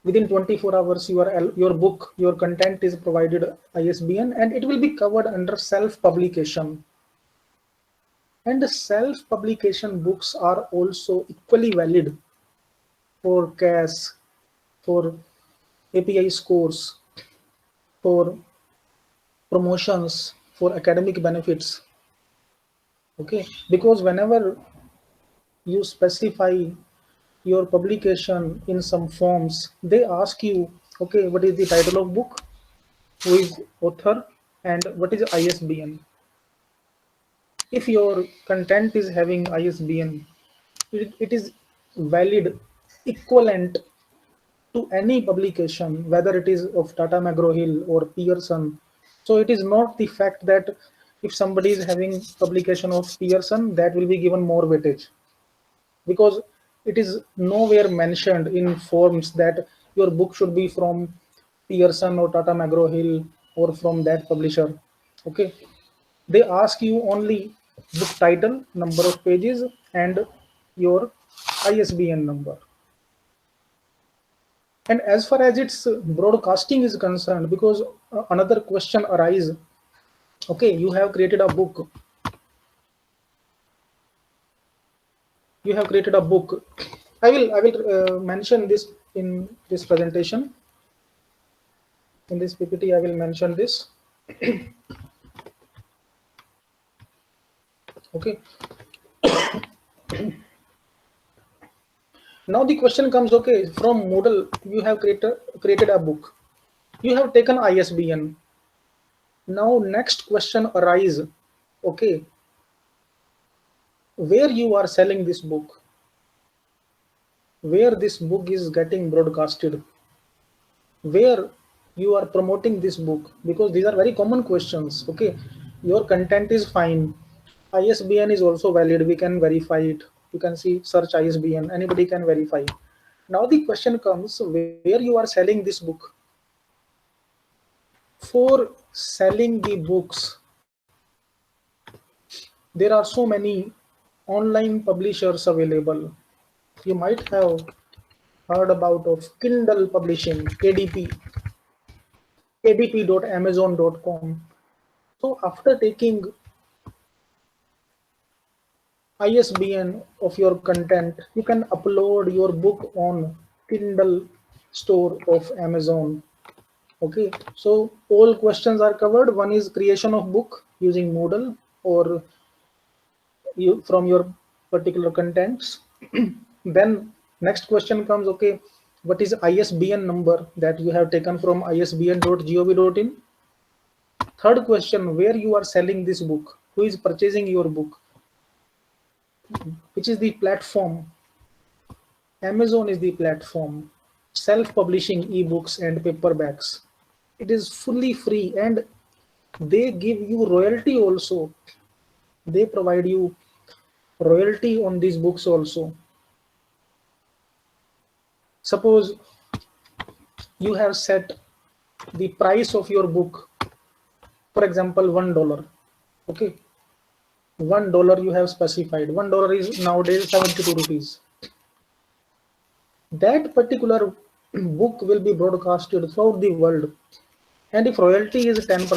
within 24 hours, your book, your content is provided ISBN, and it will be covered under self-publication. And the self-publication books are also equally valid for CAS, for API scores, for promotions, for academic benefits. Okay, because whenever you specify your publication in some forms, they ask you, okay, what is the title of book, who is author, and what is ISBN. If your content is having ISBN, it is valid, equivalent to any publication, whether it is of Tata McGraw-Hill or Pearson. So it is not the fact that if somebody is having publication of Pearson, that will be given more weightage, because it is nowhere mentioned in forms that your book should be from Pearson or Tata McGraw-Hill or from that publisher. Okay, they ask you only book title, number of pages, and your ISBN number. And as far as its broadcasting is concerned, because another question arises, okay, you have created a book. You have created a book. I will mention this in this presentation. In this PPT, I will mention this. Okay. Now the question comes, okay, from Moodle, you have created a book. You have taken ISBN. Now next question arises, okay, where you are selling this book, where this book is getting broadcasted, where you are promoting this book, because these are very common questions. Okay, your content is fine, ISBN is also valid, we can verify it. You can see search ISBN, anybody can verify. Now the question comes, where you are selling this book. For selling the books, there are so many online publishers available. You might have heard about of Kindle Publishing, KDP, kdp.amazon.com. So after taking ISBN of your content, you can upload your book on Kindle store of Amazon. Okay, so all questions are covered. One is creation of book using Moodle or you from your particular contents. Then next question comes, okay, what is ISBN number that you have taken from isbn.gov.in? Third question, where you are selling this book, who is purchasing your book, which is the platform. Amazon is the platform, self-publishing ebooks and paperbacks. It is fully free and they give you royalty also. They provide you royalty on these books also. Suppose you have set the price of your book, for example, $1. Okay, $1 you have specified. $1 is nowadays 72 rupees. That particular book will be broadcasted throughout the world. And if royalty is 10%,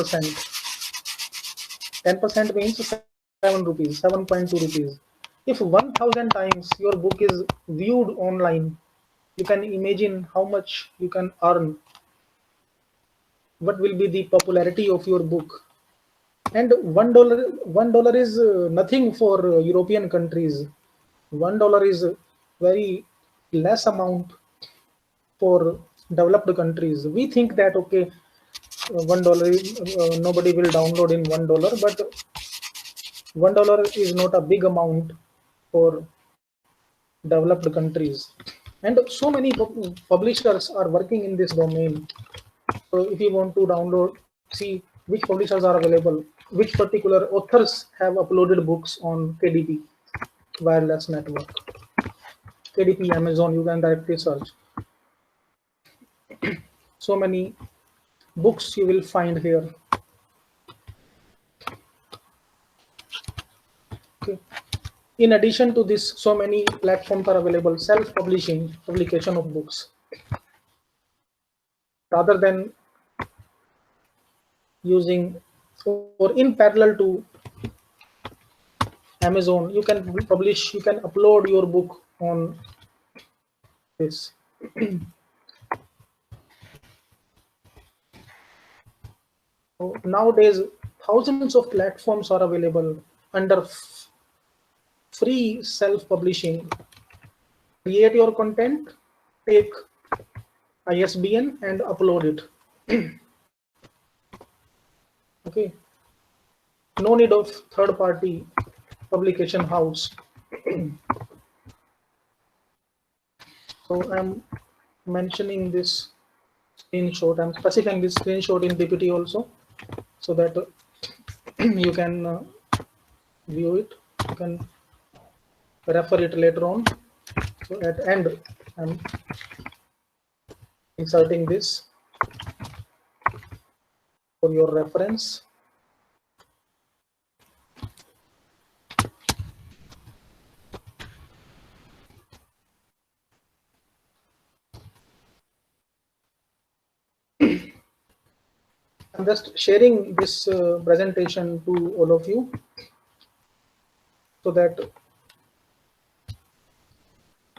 10% means 7 rupees, 7.2 rupees. If 1000 times your book is viewed online, you can imagine how much you can earn. What will be the popularity of your book? And $1 is nothing for European countries. $1 is very less amount for developed countries. We think that okay, $1 nobody will download in $1, but $1 is not a big amount for developed countries. And so many publishers are working in this domain. So if you want to download, see which publishers are available, which particular authors have uploaded books on KDP wireless network. KDP Amazon, you can directly search. So many books you will find here. Okay. In addition to this, so many platforms are available, self-publishing, publication of books. Rather than using or in parallel to Amazon, you can publish, you can upload your book on this. So nowadays, thousands of platforms are available under free self-publishing. Create your content, take ISBN and upload it. Okay. No need of third-party publication house. So I'm mentioning this screenshot. I'm specifying this screenshot in PPT also, so that you can view it. You can refer it later on. So at end, I'm inserting this for your reference. I'm just sharing this presentation to all of you so that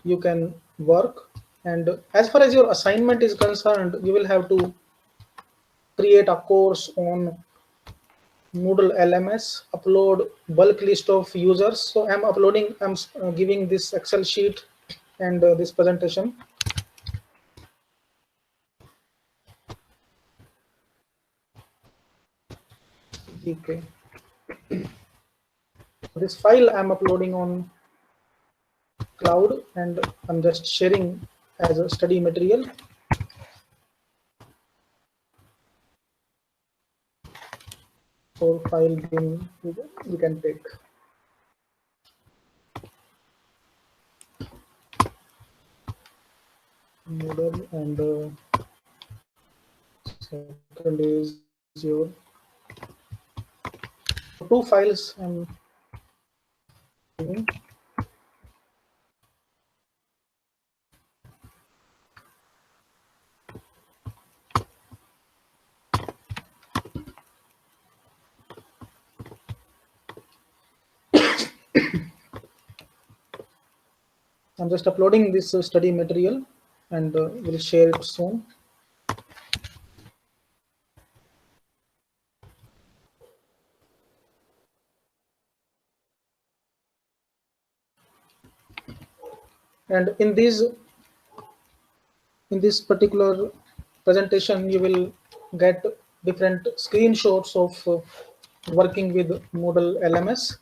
you can work. And as far as your assignment is concerned, you will have to create a course on Moodle LMS, upload bulk list of users. So I'm uploading, I'm giving this Excel sheet and this presentation. Okay. This file I'm uploading on cloud and I'm just sharing as a study material. So file bin you can take. Moodle and second is your two files I'm giving. I'm just uploading this study material and we'll share it soon. And in this particular presentation, you will get different screenshots of working with Moodle LMS.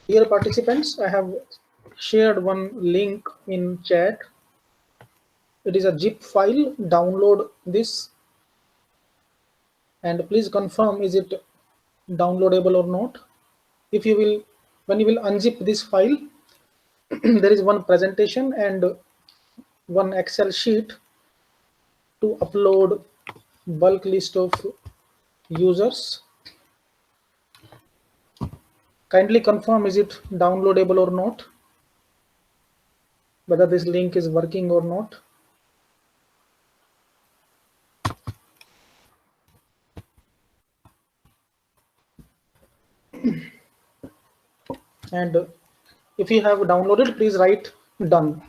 Dear participants, I have shared one link in chat. It is a zip file. Download this and please confirm is it downloadable or not. If you will, when you will unzip this file, there is one presentation and one Excel sheet to upload bulk list of users. Kindly confirm is it downloadable or not, whether this link is working or not. And if you have downloaded, please write done.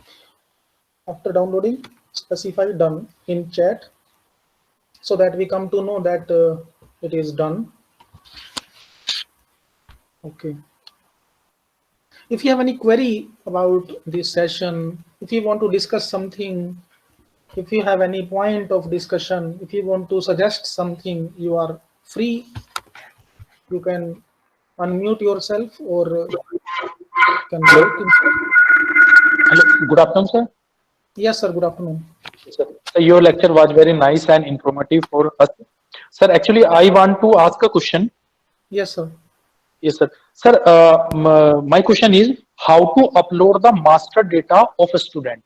After downloading, specify done in chat so that we come to know that it is done. Okay. If you have any query about this session, if you want to discuss something, if you have any point of discussion, if you want to suggest something, you are free. You can unmute yourself or can write in. Hello, good afternoon, sir. Yes, sir. Good afternoon. Sir, your lecture was very nice and informative for us. Sir, actually, I want to ask a question. Yes, sir. Yes, sir. Sir, my question is how to upload the master data of a student.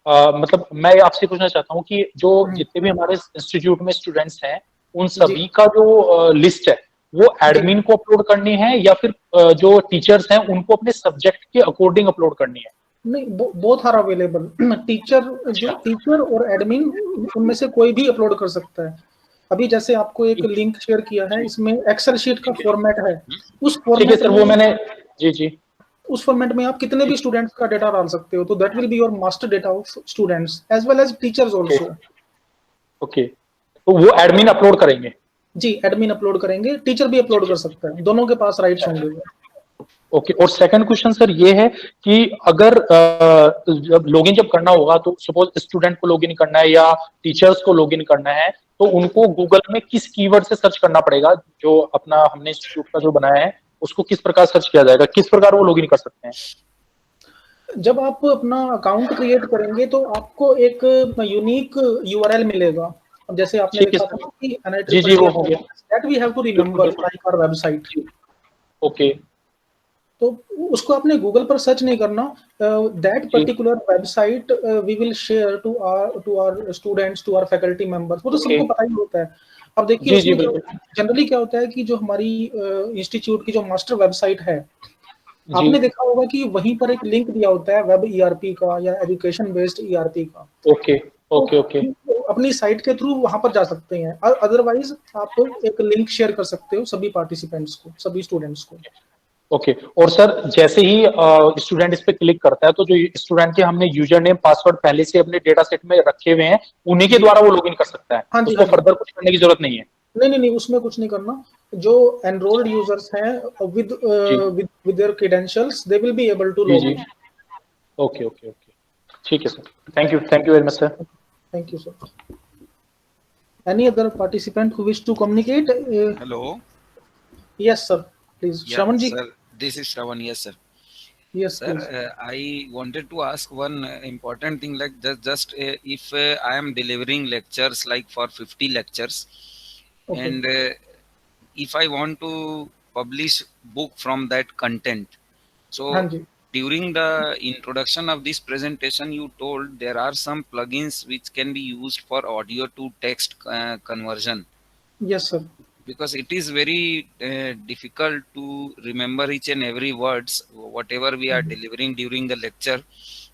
मतलब मैं आपसे पूछना चाहता हूँ कि जो जितने भी हमारे इंस्टीट्यूट में स्टूडेंट्स हैं उन सभी का जो लिस्ट है वो एडमिन को अपलोड करनी है या फिर जो टीचर्स हैं उनको अपने सब्जेक्ट के अकॉर्डिंग अपलोड करनी है? नहीं, बोथ आर अवेलेबल. टीचर और एडमिन उनमें से कोई भी अपलोड कर सकता है. अभी जैसे आपको एक लिंक शेयर किया है, इसमें एक्सेल शीट का फॉर्मेट है. उस फॉर्मेट सर वो मैंने जी उस फॉर्मेट में आप कितने भी स्टूडेंट्स का डेटा डाल सकते हो. तो that will be your master data of students as well as teachers also. Okay, तो वो एडमिन अपलोड करेंगे? जी, एडमिन अपलोड करेंगे, टीचर भी अपलोड कर सकता है, दोनों के पास राइट्स होंगे. ओके. और सेकंड क्वेश्चन सर ये है कि अगर जब लॉगिन जब करना होगा तो सपोज स्टूडेंट को लॉगिन करना है या टीचर्स को लॉगिन करना है तो उनको गूगल में किस कीवर्ड से सर्च करना पड़ेगा? जो अपना हमने इंस्टीट्यूट का जो बनाया है उसको किस प्रकार सर्च किया जाएगा, किस प्रकार वो लॉगिन कर सकते हैं? जब आप अपना अकाउंट क्रिएट करेंगे तो आपको एक यूनिक यूआरएल मिलेगा. अब जैसे आपने देखा था कि जी वो हो गया. That we have to remember like our website. Okay. तो उसको आपने गूगल पर सर्च नहीं करना. That particular website we will share to our students, to our faculty members. वो तो सबको पता ही होता है. अब देखिए जनरली क्या होता है कि जो हमारी इंस्टीट्यूट की जो मास्टर वेबसाइट है, आपने देखा होगा कि वहीं पर एक लिंक दिया होता है वेब ईआरपी का या एजुकेशन बेस्ड ईआरपी का. ओके. अपनी साइट के थ्रू वहां पर जा सकते हैं. अदरवाइज आप एक लिंक शेयर कर सकते हो सभी पार्टिसिपेंट्स को, सभी स्टूडेंट्स को. ओके. और सर जैसे ही स्टूडेंट इस पे क्लिक करता है तो जो स्टूडेंट के हमने यूजर नेम पासवर्ड पहले से अपने डेटा सेट में रखे हुए हैं उन्हीं के द्वारा वो लॉगिन कर सकता है. उसको फर्दर कुछ करने की जरूरत नहीं है? नहीं, उसमें कुछ नहीं करना. जो एनरोल्ड यूजर्स हैं with their credentials they will be able to log in. Okay. ठीक है sir. Thank you very much sir. Thank you sir. Any other participant who wish to communicate? Hello. Yes sir, please. Shravan ji. Sir, this is Shravan. Yes, sir. Yes, sir. I wanted to ask one important thing, like just if I am delivering lectures like for 50 lectures, okay, and if I want to publish book from that content, so during the introduction of this presentation, you told there are some plugins which can be used for audio to text conversion. Yes, sir. Because it is very difficult to remember each and every words whatever we are delivering during the lecture.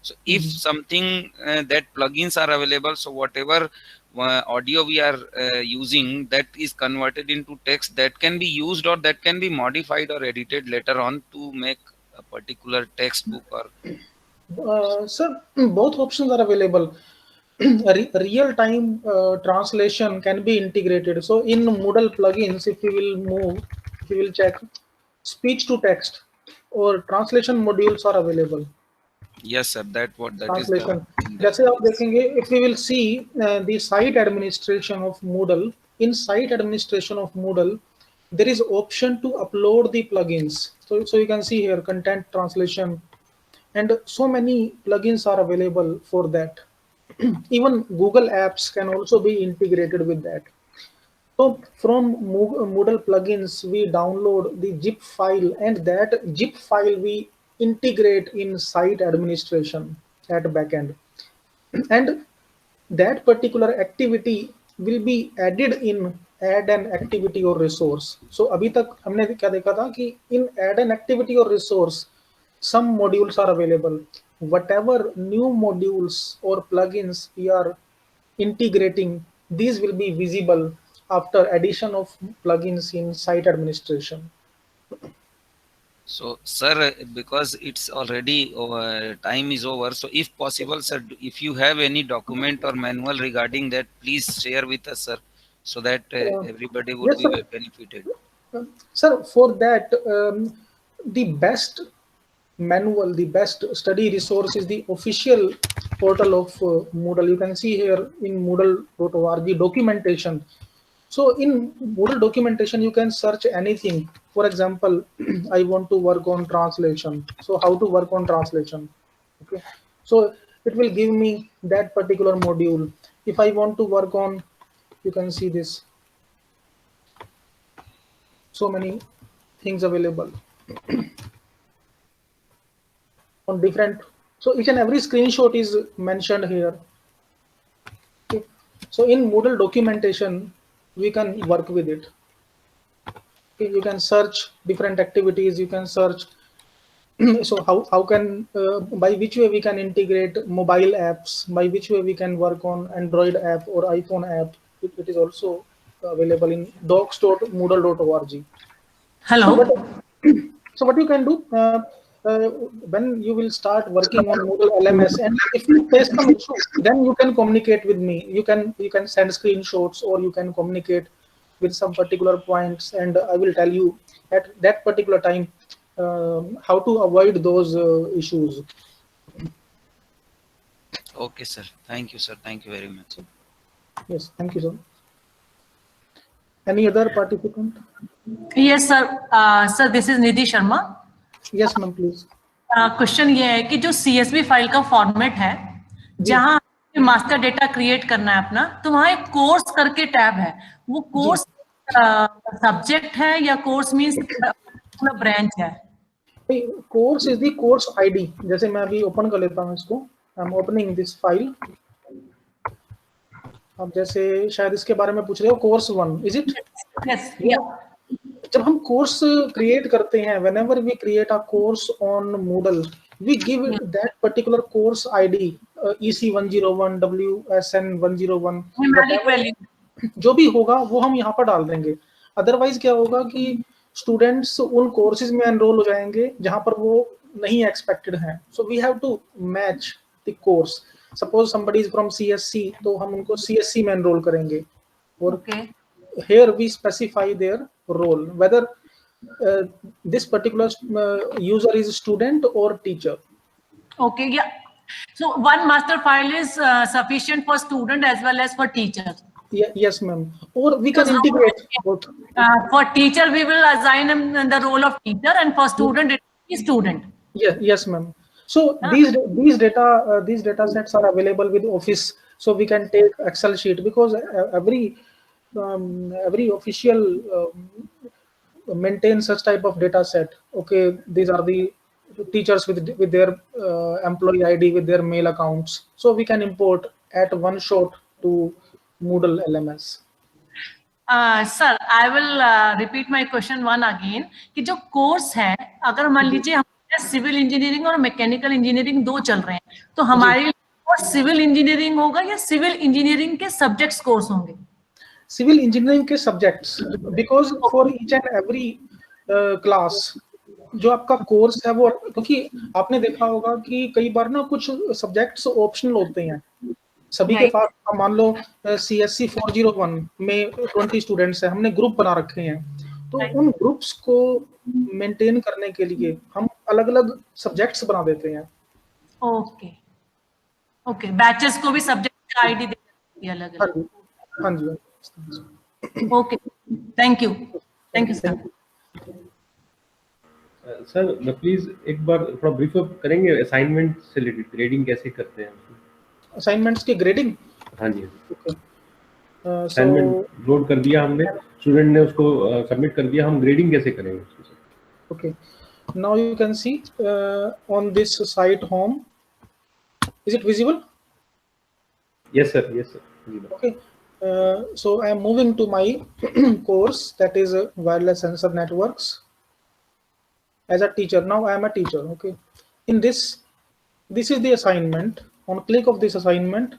So if something that plugins are available, so whatever audio we are using, that is converted into text that can be used or that can be modified or edited later on to make a particular textbook or Sir, both options are available. Real-time translation can be integrated. So in Moodle plugins, if we will check speech to text or translation modules are available. yes sir, that is Translation. the जैसे आप देखेंगे, if we will see the site administration of Moodle, in site administration of Moodle, there is option to upload the plugins. So you can see here content translation, and so many plugins are available for that. Even Google Apps can also be integrated with that. So from Moodle plugins, we download the zip file, and that zip file we integrate in site administration at backend. And that particular activity will be added in add an activity or resource. So अभी तक हमने क्या देखा था कि in add an activity or resource, some modules are available. Whatever new modules or plugins we are integrating, these will be visible after addition of plugins in site administration. So, sir, because it's already time is over, so if possible, sir, if you have any document or manual regarding that, please share with us, sir, so that everybody would yes, be sir. benefited. Sir, for that, the best manual, the best study resource is the official portal of Moodle. You can see here in moodle.org documentation. So in Moodle documentation, you can search anything. For example, I want to work on translation. So how to work on translation? Okay. So it will give me that particular module. If I want to work on, you can see this. So many things available on different. So each and every screenshot is mentioned here. Okay. So in Moodle documentation, we can work with it. Okay, you can search different activities. You can search. So how can by which way we can integrate mobile apps? By which way we can work on Android app or iPhone app? It is also available in docs.moodle.org. Hello. So what you can do when you will start working on Moodle LMS, and if you face some issue, then you can communicate with me. You can send screenshots or you can communicate with some particular points, and I will tell you at that particular time how to avoid those issues. Okay, sir. Thank you, sir. Thank you very much. Yes, thank you, sir. Any other participant? Yes, sir. Sir, this is Nidhi Sharma. Yes, ma'am, please. Question ये है कि जो CSV file का format है, जहां master data create करना है अपना, तो वहां एक कोर्स करके टैब है. वो कोर्स सब्जेक्ट है या कोर्स मींस पूरा ब्रांच है? Course is the course ID. जैसे मैं अभी ओपन कर लेता हूं इसको. I am opening this file. अब जैसे शायद इसके बारे में पूछ रहे हो, कोर्स 1 इज इट? यस. जब हम कोर्स क्रिएट करते हैं, whenever we create a course on Moodle, we give that particular course ID, EC101, WSN101, जो भी होगा वो हम यहाँ पर डाल देंगे. अदरवाइज क्या होगा कि स्टूडेंट्स उन कोर्सेज में एनरोल हो जाएंगे जहाँ पर वो नहीं एक्सपेक्टेड हैं. So we have to match the course. Suppose somebody is from CSC, तो हम उनको CSC में एनरोल करेंगे. और here we specify their role, whether this particular user is student or teacher. Okay, yeah. So one master file is sufficient for student as well as for teacher. Yeah, yes, ma'am. Or we can integrate both. For teacher, we will assign him the role of teacher, and for student, it is student. Yes, ma'am. So these data sets are available with Office, so we can take Excel sheet, because every official maintains such type of data set. Okay, these are the teachers with their employee ID, with their mail accounts, so we can import at one shot to Moodle LMS. Sir, I will repeat my question one again. कि जो course है, अगर मान लीजिए हम civil engineering और mechanical engineering दो चल रहे हैं, तो हमारे कोर्स सिविल इंजीनियरिंग होगा या सिविल इंजीनियरिंग के सब्जेक्ट्स कोर्स होंगे? सिविल इंजीनियरिंग के subjects, because for each and every class जो आपका कोर्स है वो, क्योंकि आपने देखा होगा कि कई बार ना कुछ सब्जेक्ट्स ऑप्शनल होते हैं सभी के पास। मान लो CSC 401 में 20 स्टूडेंट्स हैं, हमने ग्रुप बना रखे हैं, तो उन ग्रुप्स को मेंटेन करने के लिए हम अलग अलग सब्जेक्ट्स बना देते हैं। ओके ओके, बैचेस को भी सब्जेक्ट का आईडी दे अलग अलग। हाँ जी। Okay, thank you sir. Sir please एक बार थोड़ा ब्रीफ अप करेंगे असाइनमेंट से रिलेटेड, ग्रेडिंग कैसे करते हैं? असाइनमेंट्स की ग्रेडिंग? हाँ जी। असाइनमेंट लोड कर दिया हमने, स्टूडेंट ने उसको सबमिट कर दिया, हम ग्रेडिंग कैसे करेंगे उसको? Okay, now you can see on this site home. Is it visible? Yes sir, yes sir. Okay, so I am moving to my course, that is wireless sensor networks. As a teacher, now I am a teacher. Okay, in this is the assignment. On click of this assignment,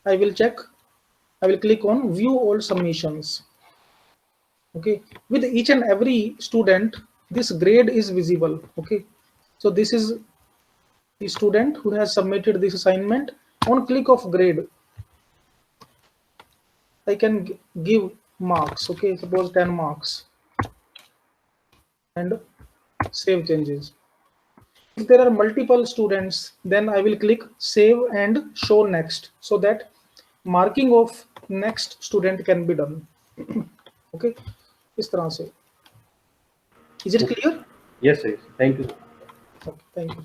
I will click on view all submissions. Okay, with each and every student this grade is visible. Okay, so this is the student who has submitted this assignment. On click of grade, I can give marks. Okay, suppose 10 marks and save changes. If there are multiple students, then I will click save and show next, so that marking of next student can be done. Okay, इस तरह से. Is it clear? Yes sir, thank you. Okay, thank you.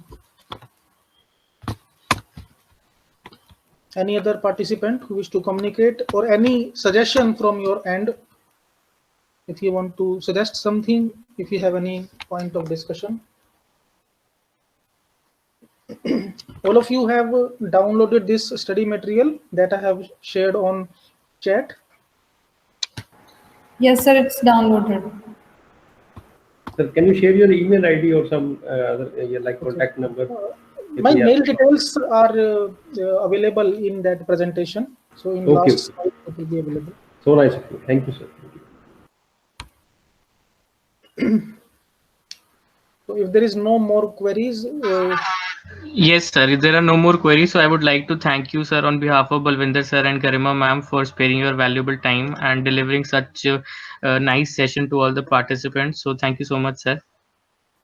Any other participant who wish to communicate, or any suggestion from your end? If you want to suggest something, if you have any point of discussion. All of you have downloaded this study material that I have shared on chat. Yes sir, it's downloaded. Sir, can you share your email ID or some other like contact number? My mail details are available in that presentation. So in last slide it will be available. So nice of you. Thank you, sir. So if there is no more queries. Yes, sir. If there are no more queries, so I would like to thank you, sir, on behalf of Balwinder sir and Garima ma'am, for sparing your valuable time and delivering such a nice session to all the participants. So thank you so much, sir.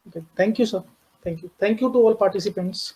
Okay. Thank you, sir. Thank you. Thank you to all participants.